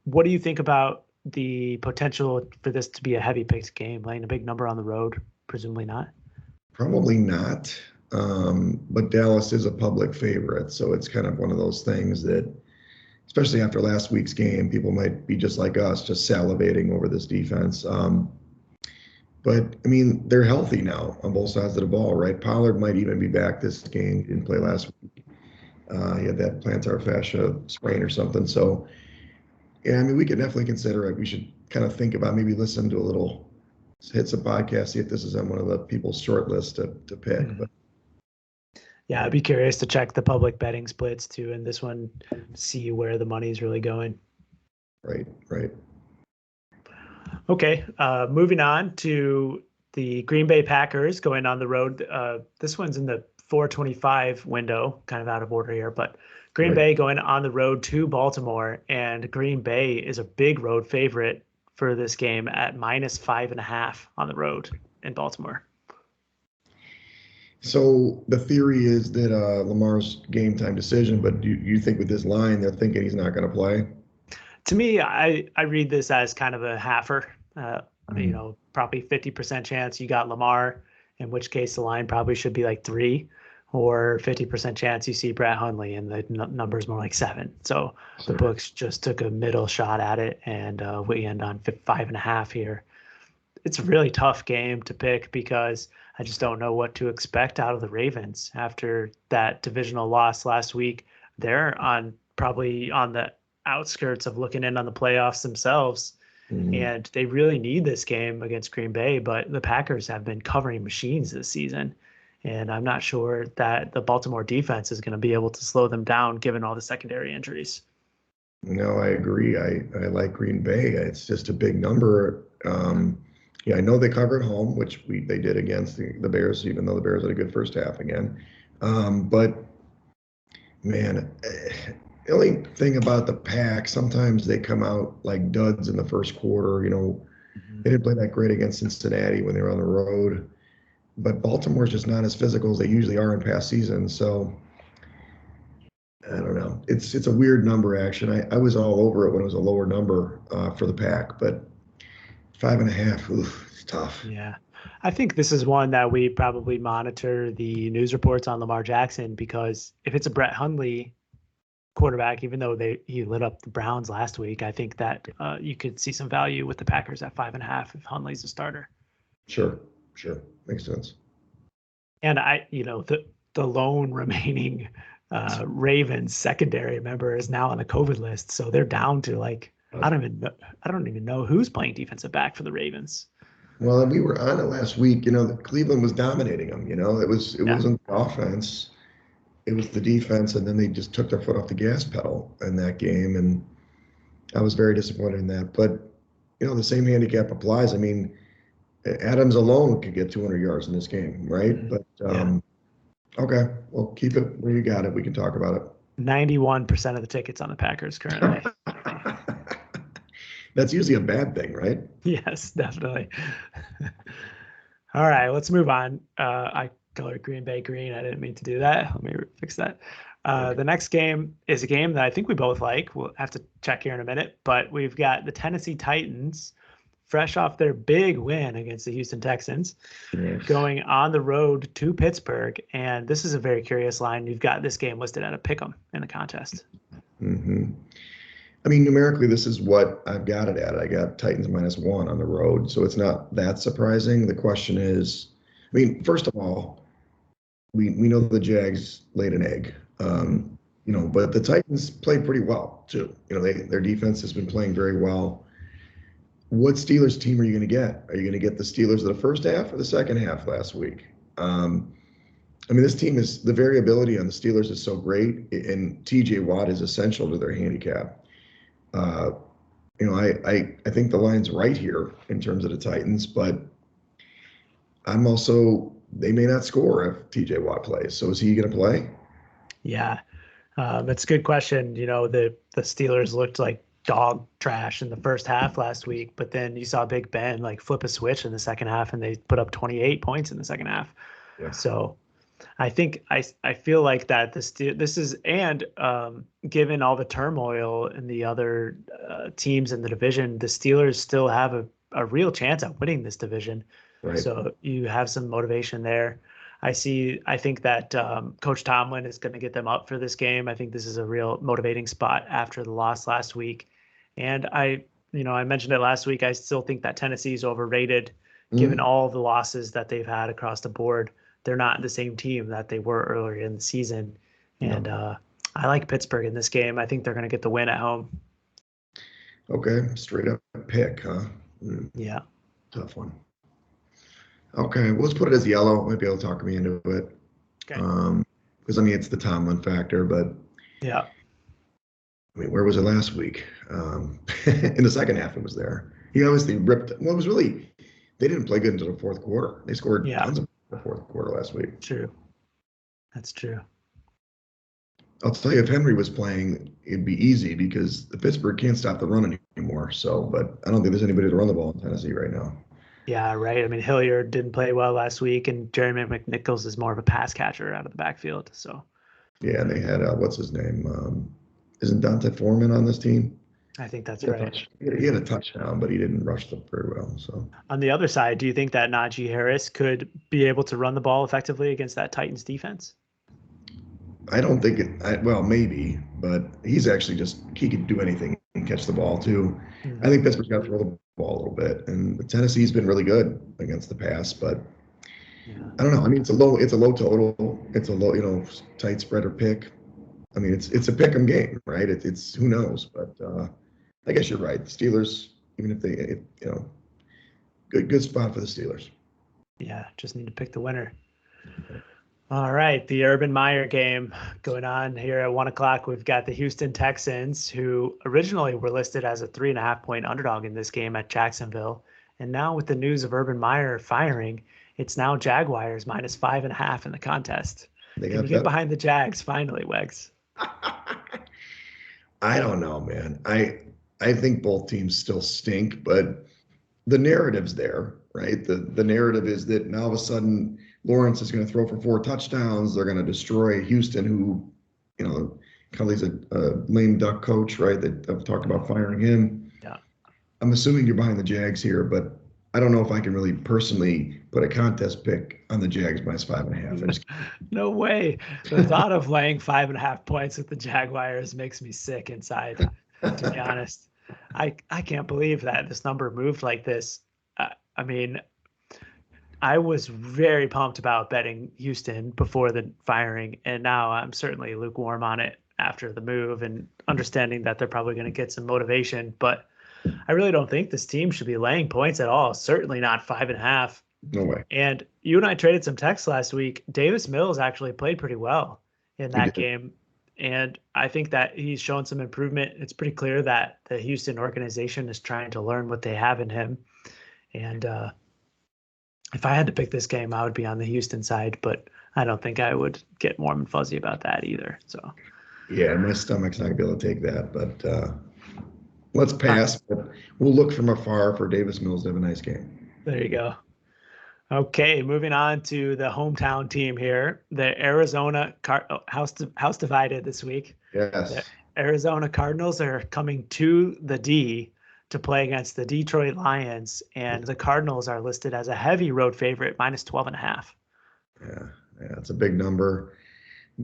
What do you think about the potential for this to be a heavy picked game, laying a big number on the road? Presumably not. Probably not. But Dallas is a public favorite. So it's kind of one of those things that, especially after last week's game, people might be just like us, just salivating over this defense. But, I mean, they're healthy now on both sides of the ball, right? Pollard might even be back this game. Didn't play last week. He had that plantar fascia sprain or something. So, yeah, I mean, we could definitely consider it. We should kind of think about maybe listen to hit some podcasts, see if this is on one of the people's short list to pick. Mm-hmm. But yeah, I'd be curious to check the public betting splits too, and this one, see where the money's really going. Right. Okay, moving on to the Green Bay Packers going on the road. This one's in the 425 window, kind of out of order here, but Green Bay going on the road to Baltimore, and Green Bay is a big road favorite for this game at -5.5 on the road in Baltimore. So the theory is that Lamar's game time decision, but you think with this line, they're thinking he's not going to play? To me, I read this as kind of a halfer. Probably 50% chance you got Lamar, in which case the line probably should be like 3, or 50% chance you see Brett Hundley, and the number's more like 7. So the books just took a middle shot at it, and we end on 5.5 here. It's a really tough game to pick because I just don't know what to expect out of the Ravens after that divisional loss last week. They're probably on the outskirts of looking in on the playoffs themselves. Mm-hmm. And they really need this game against Green Bay, but the Packers have been covering machines this season. And I'm not sure that the Baltimore defense is going to be able to slow them down given all the secondary injuries. No, I agree. I like Green Bay. It's just a big number. I know they covered home, which they did against the Bears, even though the Bears had a good first half again. But, man, the only thing about the Pack, sometimes they come out like duds in the first quarter. They didn't play that great against Cincinnati when they were on the road. But Baltimore's just not as physical as they usually are in past seasons. So, I don't know. It's a weird number, actually. I was all over it when it was a lower number for the Pack. But 5.5, it's tough. Yeah. I think this is one that we probably monitor the news reports on Lamar Jackson, because if it's a Brett Hundley quarterback, even though he lit up the Browns last week, I think that you could see some value with the Packers at 5.5 if Hundley's a starter. Sure. Makes sense. And the lone remaining Ravens secondary member is now on the COVID list, so they're down to I don't even know who's playing defensive back for the Ravens. Well, we were on it last week. Cleveland was dominating them. It wasn't the offense. it was the defense, and then they just took their foot off the gas pedal in that game, and I was very disappointed in that. But the same handicap applies. I mean, Adams alone could get 200 yards in this game, right? But Yeah. okay, well, keep it where you got it. We can talk about it. 91% of the tickets on the Packers currently. That's usually a bad thing, right? Yes, definitely. All right, let's move on. I colored Green Bay green. I didn't mean to do that. Let me fix that. Okay. The next game is a game that I think we both like. We'll have to check here in a minute, but we've got the Tennessee Titans, fresh off their big win against the Houston Texans, Yes. going on the road to Pittsburgh. And this is a very curious line. You've got this game listed at a pick'em in the contest. Mm-hmm. I mean, numerically, this is what I've got it at. I got Titans -1 on the road, so it's not that surprising. The question is, I mean, first of all, we know the Jags laid an egg, but the Titans played pretty well too. Their defense has been playing very well. What Steelers team are you going to get? Are you going to get the Steelers of the first half or the second half last week? I mean, this team is the variability on the Steelers is so great, and TJ Watt is essential to their handicap. I think the line's right here in terms of the Titans, but they may not score if TJ Watt plays. So is he going to play? Yeah, that's a good question. The Steelers looked like dog trash in the first half last week, but then you saw Big Ben like flip a switch in the second half, and they put up 28 points in the second half. Yeah. So I think I feel like that this is, and given all the turmoil in the other teams in the division, the Steelers still have a real chance at winning this division. Right. So you have some motivation there. I think that Coach Tomlin is going to get them up for this game. I think this is a real motivating spot after the loss last week. And I mentioned it last week. I still think that Tennessee is overrated given all the losses that they've had across the board. They're not the same team that they were earlier in the season. And I like Pittsburgh in this game. I think they're going to get the win at home. Okay, straight up pick, huh? Yeah. Tough one. Okay, well, let's put it as yellow. Might be able to talk me into it. Okay. Because it's the Tomlin factor, but yeah. I mean, where was it last week? In the second half, it was there. He obviously ripped. Well, it was really they didn't play good until the fourth quarter. They scored tons of the fourth quarter last week. True. That's true. I'll tell you, if Henry was playing, it'd be easy because the Pittsburgh can't stop the run anymore. So, but I don't think there's anybody to run the ball in Tennessee right now. Yeah, right. I mean, Hilliard didn't play well last week, and Jeremy McNichols is more of a pass catcher out of the backfield. So. Yeah, and they had what's his name? Isn't Dante Foreman on this team? I think that's right. He had a touchdown, but he didn't rush them very well. So on the other side, do you think that Najee Harris could be able to run the ball effectively against that Titans defense? I don't think it. Well, maybe, but he's actually he could do anything and catch the ball too. I think Pittsburgh's got to throw the ball a little bit, and Tennessee's been really good against the pass, but I don't know. I mean, it's a low total. It's a low, tight spread or pick. I mean, it's a pick 'em game, right? It's who knows, but I guess you're right. The Steelers, even if good spot for the Steelers. Yeah, just need to pick the winner. All right, the Urban Meyer game going on here at 1:00. We've got the Houston Texans, who originally were listed as a 3.5-point underdog in this game at Jacksonville, and now with the news of Urban Meyer firing, it's now Jaguars -5.5 in the contest. Can we get behind the Jags finally, Wegs? I don't know, man. I think both teams still stink, but the narrative's there, right? The narrative is that now all of a sudden Lawrence is going to throw for 4 touchdowns. They're going to destroy Houston, who, Kelly's a lame duck coach, right? That I've talked about firing him. Yeah. I'm assuming you're behind the Jags here, but I don't know if I can really personally put a contest pick on the Jags -5.5. No way. The thought of laying 5.5 points with the Jaguars makes me sick inside, to be honest. I can't believe that this number moved like this. I mean, I was very pumped about betting Houston before the firing, and now I'm certainly lukewarm on it after the move and understanding that they're probably going to get some motivation. But I really don't think this team should be laying points at all. Certainly not 5.5. No way. And you and I traded some texts last week. Davis Mills actually played pretty well in that game. And I think that he's shown some improvement. It's pretty clear that the Houston organization is trying to learn what they have in him. And if I had to pick this game, I would be on the Houston side, but I don't think I would get warm and fuzzy about that either. So yeah, my stomach's not gonna be able to take that, but let's pass. But we'll look from afar for Davis Mills to have a nice game. There you go. Okay, moving on to the hometown team here. The Arizona house divided this week. Yes. The Arizona Cardinals are coming to the D to play against the Detroit Lions, and the Cardinals are listed as a heavy road favorite, minus 12.5. Yeah, it's a big number.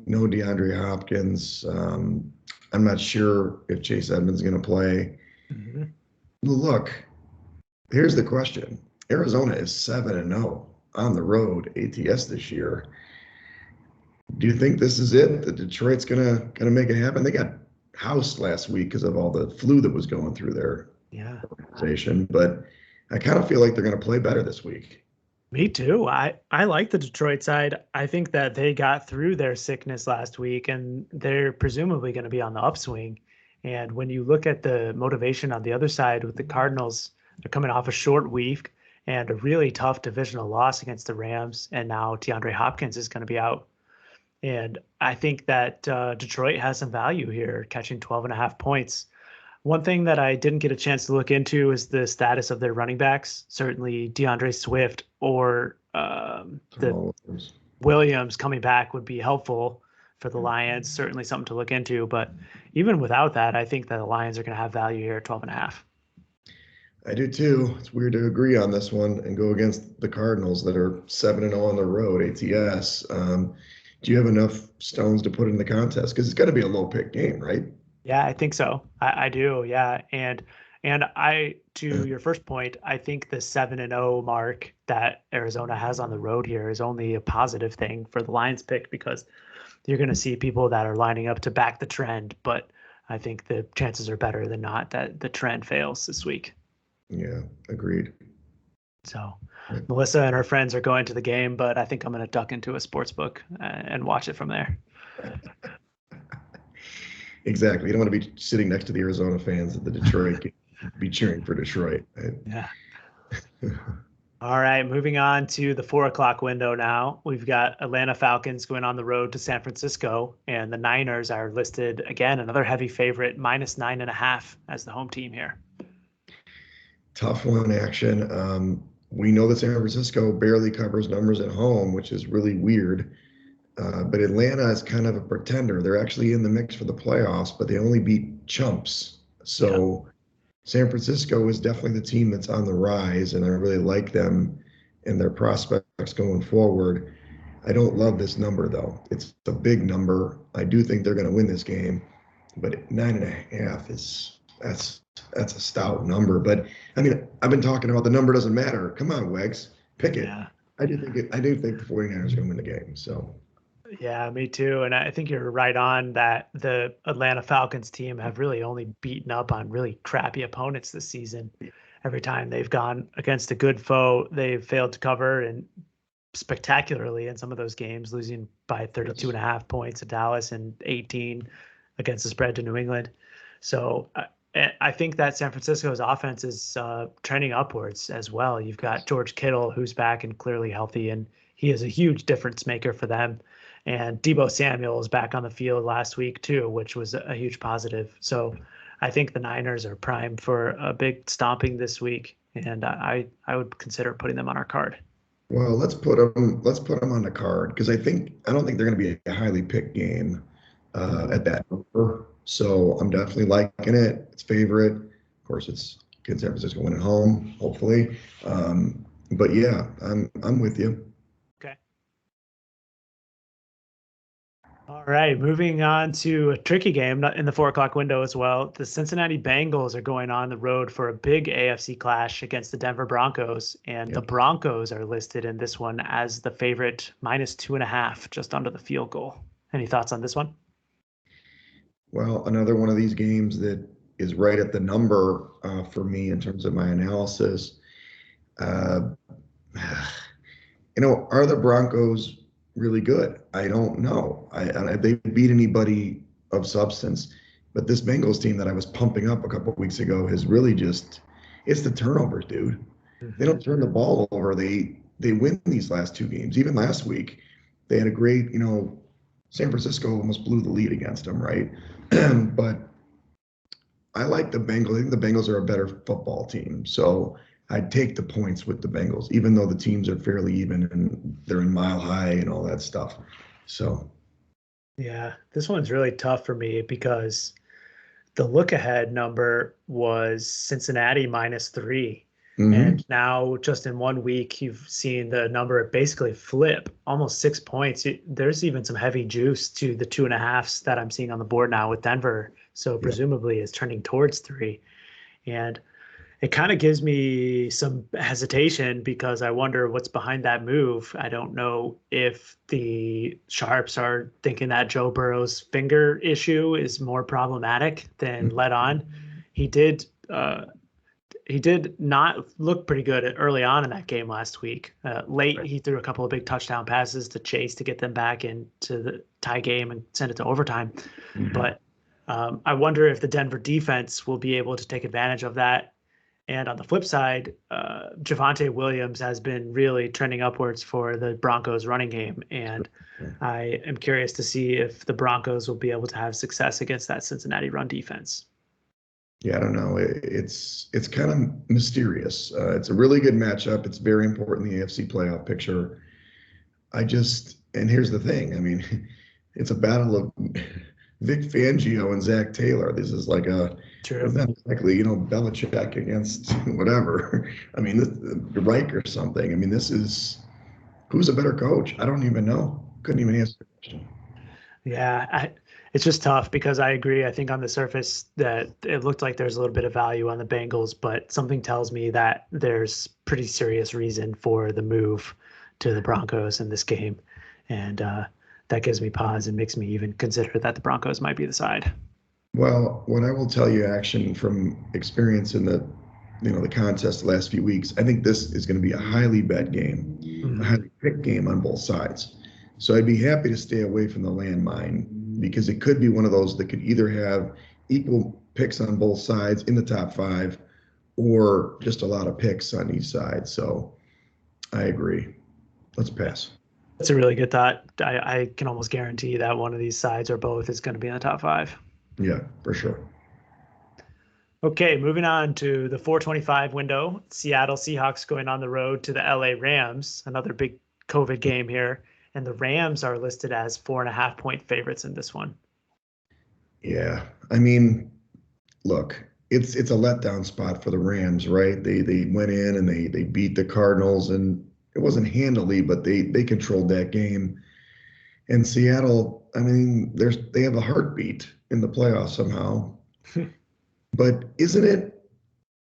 No DeAndre Hopkins. I'm not sure if Chase Edmonds is going to play. Mm-hmm. Look, here's the question. Arizona is 7-0 on the road ATS this year. Do you think this is it? That Detroit's gonna make it happen? They got housed last week because of all the flu that was going through their organization, but I kind of feel like they're going to play better this week. Me too. I like the Detroit side. I think that they got through their sickness last week, and they're presumably going to be on the upswing. And when you look at the motivation on the other side with the Cardinals, they're coming off a short week and a really tough divisional loss against the Rams, and now DeAndre Hopkins is going to be out. And I think that Detroit has some value here, catching 12.5 points. One thing that I didn't get a chance to look into is the status of their running backs. Certainly DeAndre Swift or the Williams coming back would be helpful for the Lions. Certainly something to look into. But even without that, I think that the Lions are going to have value here at 12.5. I do too. It's weird to agree on this one and go against the Cardinals that are 7-0 on the road ATS. Do you have enough stones to put in the contest? Because it's going to be a low pick game, right? Yeah, I think so. I do. Yeah. And I, to your first point, I think the 7-0 mark that Arizona has on the road here is only a positive thing for the Lions pick, because you're going to see people that are lining up to back the trend. But I think the chances are better than not that the trend fails this week. Yeah, agreed. So Melissa and her friends are going to the game, but I think I'm going to duck into a sports book and watch it from there. Exactly. You don't want to be sitting next to the Arizona fans at the Detroit game, be cheering for Detroit. Yeah. All right, moving on to the 4:00 window now. We've got Atlanta Falcons going on the road to San Francisco, and the Niners are listed, again, another heavy favorite, minus 9.5 as the home team here. Tough one, Action. We know that San Francisco barely covers numbers at home, which is really weird. But Atlanta is kind of a pretender. They're actually in the mix for the playoffs, but they only beat chumps. So San Francisco is definitely the team that's on the rise, and I really like them and their prospects going forward. I don't love this number, though. It's a big number. I do think they're going to win this game, but 9.5 that's a stout number. But I mean, I've been talking about the number doesn't matter. Come on, Wegs, pick it. Yeah. I do think the 49ers are going to win the game. So. Yeah, me too. And I think you're right on that the Atlanta Falcons team have really only beaten up on really crappy opponents this season. Every time they've gone against a good foe, they've failed to cover, and spectacularly in some of those games, losing by 32.5 points to Dallas and 18 against the spread to New England. So I think that San Francisco's offense is trending upwards as well. You've got George Kittle, who's back and clearly healthy, and he is a huge difference maker for them. And Deebo Samuel is back on the field last week too, which was a huge positive. So I think the Niners are primed for a big stomping this week, and I would consider putting them on our card. Well, let's put them on the card, because I don't think they're going to be a highly picked game at that number. So I'm definitely liking it. It's favorite. Of course, it's San Francisco winning home, hopefully. But yeah, I'm with you. All right, moving on to a tricky game in the 4:00 window as well. The Cincinnati Bengals are going on the road for a big AFC clash against the Denver Broncos, and the Broncos are listed in this one as the favorite, minus 2.5, just under the field goal. Any thoughts on this one? Well, another one of these games that is right at the number for me in terms of my analysis. Are the Broncos really good. I don't know. They beat anybody of substance, but this Bengals team that I was pumping up a couple of weeks ago has really just it's the turnovers, dude. They don't turn the ball over. They win these last two games. Even last week, they had a great, San Francisco almost blew the lead against them, right? But I like the Bengals. I think the Bengals are a better football team. So I'd take the points with the Bengals, even though the teams are fairly even and they're in mile high and all that stuff. So Yeah, this one's really tough for me because the look ahead number was Cincinnati -3. mhm. And now, just in 1 week, you've seen the number basically flip almost 6 points. There's even some heavy juice to the 2.5s that I'm seeing on the board now with Denver. So, Yeah. presumably, is trending towards 3. And it kind of gives me some hesitation because I wonder what's behind that move. I don't know if the Sharps are thinking that Joe Burrow's finger issue is more problematic than let on. He did not look pretty good early on in that game last week. Late, Right. he threw a couple of big touchdown passes to Chase to get them back into the tie game and send it to overtime. Mhm. But I wonder if the Denver defense will be able to take advantage of that. And on the flip side, Javonte Williams has been really trending upwards for the Broncos running game. And Yeah. I am curious to see if the Broncos will be able to have success against that Cincinnati run defense. Yeah, I don't know. It's kind of mysterious. It's a really good matchup. It's very important in the AFC playoff picture. And here's the thing. I mean, it's a battle of Vic Fangio and Zach Taylor. This is like True. it's not exactly, Belichick against whatever. I mean, Reich or something. I mean, who's a better coach? I don't even know. Couldn't even answer the question. Yeah, it's just tough because I agree. I think on the surface that it looked like there's a little bit of value on the Bengals, but something tells me that there's pretty serious reason for the move to the Broncos in this game. And that gives me pause and makes me even consider that the Broncos might be the side. Well, what I will tell you, Action, from experience in the contest the last few weeks, I think this is going to be a highly bet game, a Mhm. highly picked game on both sides. So I'd be happy to stay away from the landmine because it could be one of those that could either have equal picks on both sides in the top five or just a lot of picks on each side. So I agree. Let's pass. That's a really good thought. I can almost guarantee that one of these sides or both is going to be in the top 5. Yeah, for sure. Okay, moving on to the 425 window. Seattle Seahawks going on the road to the LA Rams, another big COVID game here. And the Rams are listed as 4.5-point favorites in this one. Yeah. I mean, look, it's a letdown spot for the Rams, right? They went in and they beat the Cardinals, and it wasn't handily, but they controlled that game. And Seattle, I mean, they have a heartbeat in the playoffs somehow. But isn't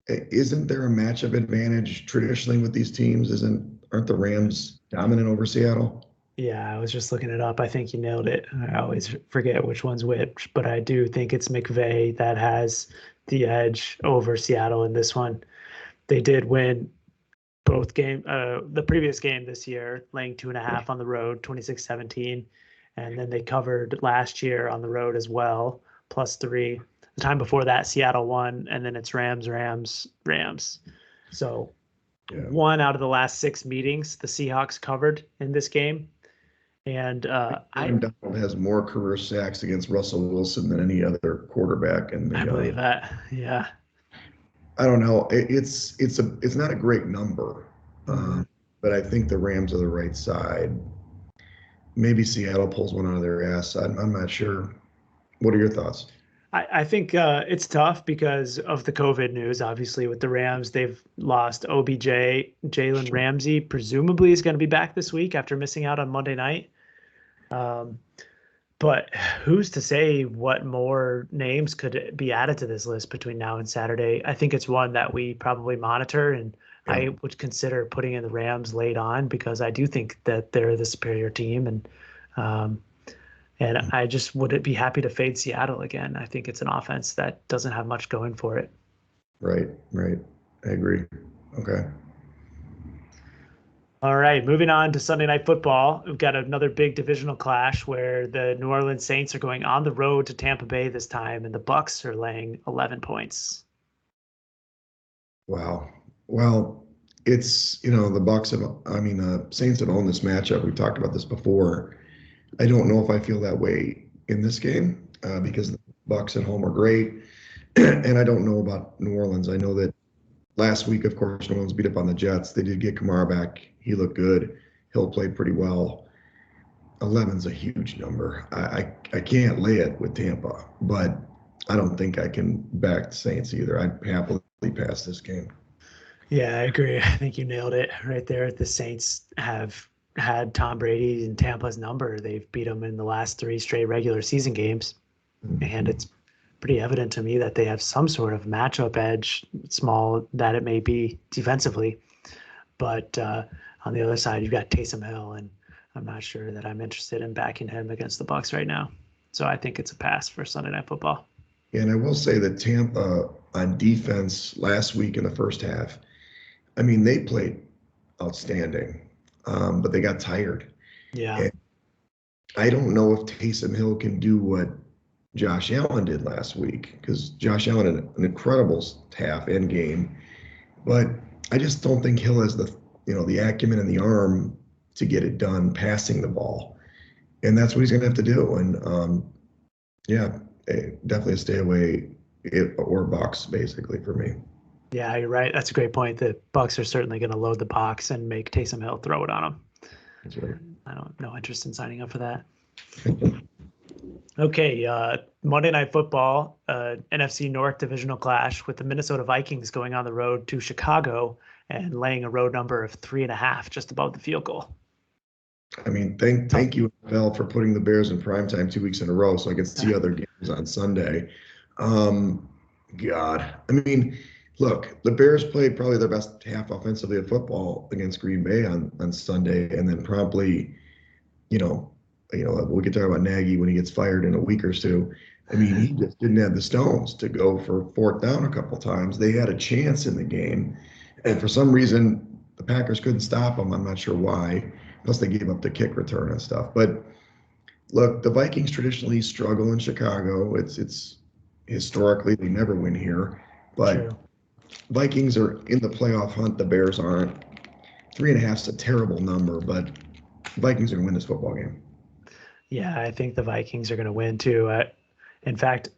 there a matchup advantage traditionally with these teams? Aren't the Rams dominant over Seattle? Yeah, I was just looking it up. I think you nailed it. I always forget which one's which, but I do think it's McVay that has the edge over Seattle in this one. They did win the previous game this year, laying 2.5 on the road, 26-17. And then they covered last year on the road as well, +3. The time before that, Seattle won, and then it's Rams, Rams, Rams. So Yeah. 1 out of the last 6 meetings, the Seahawks covered in this game. And Aaron Donald has more career sacks against Russell Wilson than any other quarterback in I the believe that. Yeah. I don't know. It's not a great number, Mm-hmm. but I think the Rams are the right side. Maybe Seattle pulls one out of their ass. I'm not sure. What are your thoughts? I think it's tough because of the COVID news. Obviously, with the Rams, they've lost OBJ. Jalen Sure. Ramsey presumably is going to be back this week after missing out on Monday night. Um, but who's to say what more names could be added to this list between now and Saturday? I think it's one that we probably monitor, and Yeah. I would consider putting in the Rams late on because I do think that they're the superior team, um, and I just would be happy to fade Seattle again. I think it's an offense that doesn't have much going for it. Right. Right. I agree. Okay. All right, moving on to Sunday Night Football. We've got another big divisional clash where the New Orleans Saints are going on the road to Tampa Bay this time, and the Bucs are laying 11 points. Wow. Well, it's, the Bucks have, Saints have owned this matchup. We've talked about this before. I don't know if I feel that way in this game because the Bucks at home are great. And I don't know about New Orleans. I know that last week, of course, New Orleans beat up on the Jets. They did get Kamara back. He looked good. Hill played pretty well. 11's a huge number. I can't lay it with Tampa, but I don't think I can back the Saints either. I'd happily pass this game. Yeah, I agree. I think you nailed it right there. The Saints have had Tom Brady and Tampa's number. They've beat him in the last 3 straight regular season games. And it's pretty evident to me that they have some sort of matchup edge, small that it may be defensively. But on the other side, you've got Taysom Hill, and I'm not sure that I'm interested in backing him against the Bucs right now. So I think it's a pass for Sunday Night Football. And I will say that Tampa on defense last week in the first half, they played outstanding, but they got tired. Yeah. And I don't know if Taysom Hill can do what Josh Allen did last week, because Josh Allen had an incredible half and game, but I just don't think Hill has the acumen and the arm to get it done passing the ball, and that's what he's going to have to do. And definitely a stay away or Bucs basically for me. Yeah, you're right. That's a great point. The Bucs are certainly going to load the box and make Taysom Hill throw it on him. That's right. I don't no interest in signing up for that. Okay, Monday Night Football, NFC North divisional clash with the Minnesota Vikings going on the road to Chicago and laying a road number of 3.5, just above the field goal. Thank you, NFL, for putting the Bears in primetime 2 weeks in a row so I could see other games on Sunday. Look, the Bears played probably their best half offensively of football against Green Bay on Sunday, and then promptly, we could talk about Nagy when he gets fired in a week or two. He just didn't have the stones to go for fourth down a couple times. They had a chance in the game, and for some reason, the Packers couldn't stop them. I'm not sure why. Plus, they gave up the kick return and stuff. But look, the Vikings traditionally struggle in Chicago. It's historically they never win here, but True. Vikings are in the playoff hunt. The Bears aren't. 3.5 is a terrible number, but Vikings are going to win this football game. Yeah, I think the Vikings are going to win too. In fact,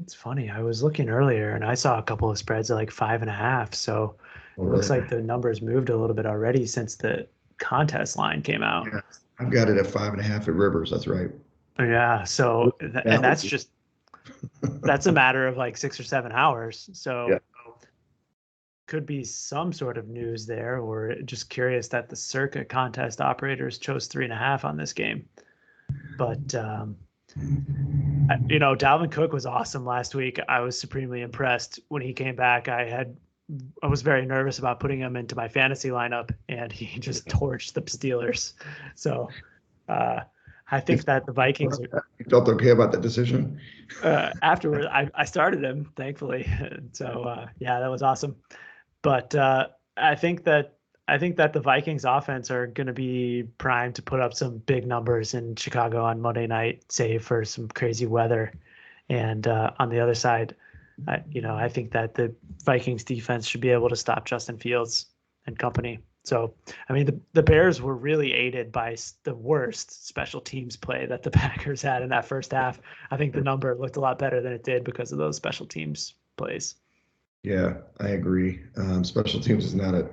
it's funny. I was looking earlier and I saw a couple of spreads at like 5.5. So it looks like the numbers moved a little bit already since the contest line came out. Yeah, I've got it at 5.5 at Rivers. That's right. Yeah. So, and that's just, that's a matter of like 6 or 7 hours. So yeah. Could be some sort of news there, or just curious that the Circa contest operators chose 3.5 on this game. But, Dalvin Cook was awesome last week. I was supremely impressed when he came back. I was very nervous about putting him into my fantasy lineup, and he just torched the Steelers. So I think that the Vikings. You felt okay about that decision? Afterwards, I started him, thankfully. So that was awesome. But I think that the Vikings offense are going to be primed to put up some big numbers in Chicago on Monday night, save for some crazy weather. And on the other side, I think that the Vikings defense should be able to stop Justin Fields and company. So, the Bears were really aided by the worst special teams play that the Packers had in that first half. I think the number looked a lot better than it did because of those special teams plays. Yeah, I agree. Special teams is not a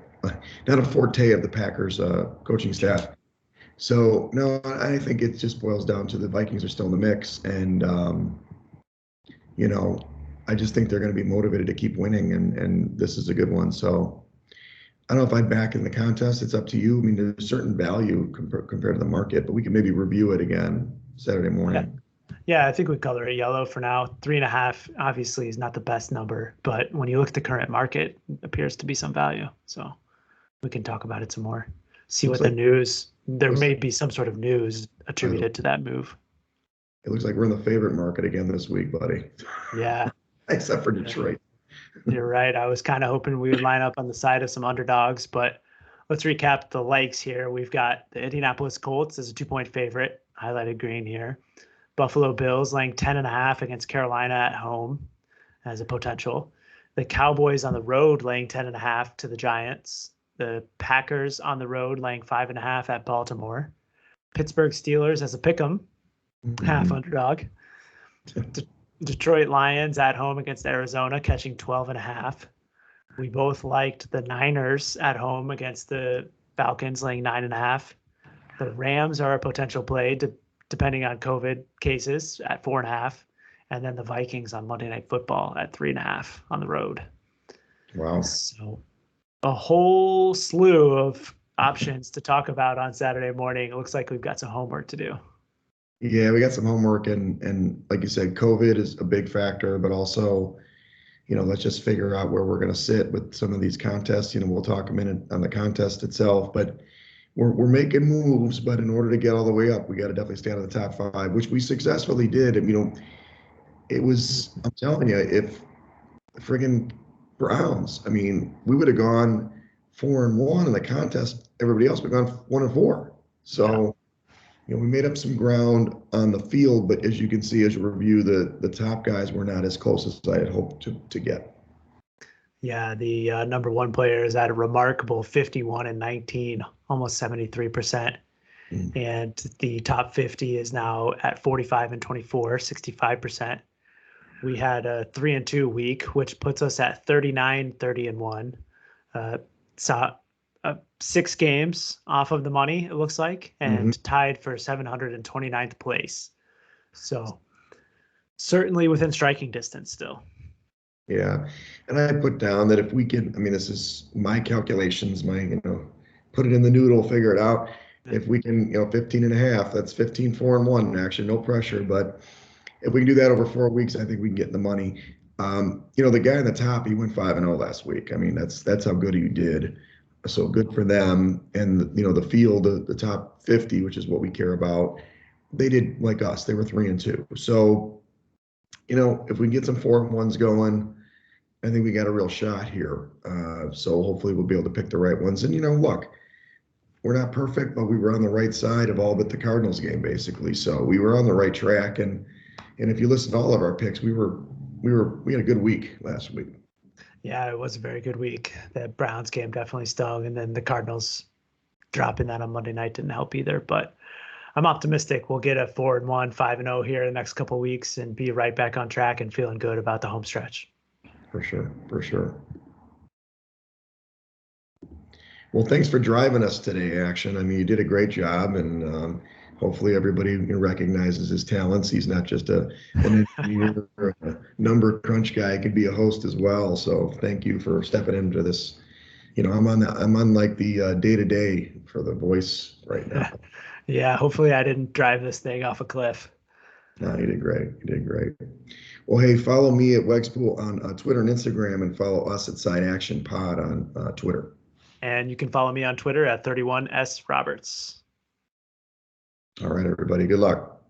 forte of the Packers coaching staff. So, no, I think it just boils down to the Vikings are still in the mix. And, I just think they're going to be motivated to keep winning. And this is a good one. So, I don't know if I'd back in the contest. It's up to you. There's certain value compared to the market, but we can maybe review it again Saturday morning. Yeah, I think we color it yellow for now. 3.5 obviously is not the best number, but when you look at the current market, it appears to be some value. So we can talk about it some more. See what the news. There may be some sort of news attributed to that move. It looks like we're in the favorite market again this week, buddy. Yeah. Except for Detroit. You're right. I was kind of hoping we would line up on the side of some underdogs, but let's recap the likes here. We've got the Indianapolis Colts as a 2-point favorite, highlighted green here. Buffalo Bills laying 10.5 against Carolina at home as a potential. The Cowboys on the road laying 10.5 to the Giants. The Packers on the road laying 5.5 at Baltimore. Pittsburgh Steelers as a pick'em, half underdog. Detroit Lions at home against Arizona, catching 12.5. We both liked the Niners at home against the Falcons, laying 9.5. The Rams are a potential play, depending on COVID cases, at 4.5. And then the Vikings on Monday Night Football at 3.5 on the road. Wow. So a whole slew of options to talk about on Saturday morning. It looks like we've got some homework to do. Yeah, we got some homework, and like you said, COVID is a big factor, but also, let's just figure out where we're going to sit with some of these contests. We'll talk a minute on the contest itself, but we're making moves. But in order to get all the way up, we got to definitely stay in the top 5, which we successfully did. And it was, I'm telling you, if the friggin' Browns, we would have gone 4-1 in the contest. Everybody else would have gone 1-4. So, we made up some ground on the field, but as you can see, as you review the top guys, were not as close as I had hoped to get. Yeah, the number one player is at a remarkable 51-19, almost 73%. And the top 50 is now at 45-24, 65%. We had a 3-2 week, which puts us at 39-30-1. So 6 games off of the money, it looks like, and tied for 729th place. So certainly within striking distance still. Yeah. And I put down that if we can, this is my calculations, put it in the noodle, figure it out. If we can, 15.5, that's 15-4-1 action, no pressure. But if we can do that over 4 weeks, I think we can get the money. The guy in the top, he went 5-0 last week. That's how good he did. So good for them. And, the field, the top 50, which is what we care about, they did like us. They were 3-2. So, if we get some 4-1s going, I think we got a real shot here. So hopefully we'll be able to pick the right ones. And, look, we're not perfect, but we were on the right side of all but the Cardinals game, basically. So we were on the right track. And if you listen to all of our picks, we had a good week last week. Yeah, it was a very good week. The Browns game definitely stung, and then the Cardinals dropping that on Monday night didn't help either. But I'm optimistic we'll get a 4-1, 5-0 here in the next couple of weeks and be right back on track and feeling good about the home stretch. For sure. Well, thanks for driving us today, Action. You did a great job, and hopefully everybody recognizes his talents. He's not just an engineer or a number crunch guy. He could be a host as well. So thank you for stepping into this. I'm on like the day-to-day for the voice right now. Yeah, hopefully I didn't drive this thing off a cliff. No, you did great. Well, hey, follow me at Wegspool on Twitter and Instagram, and follow us at Side Action Pod on Twitter. And you can follow me on Twitter at 31S Roberts. All right, everybody. Good luck.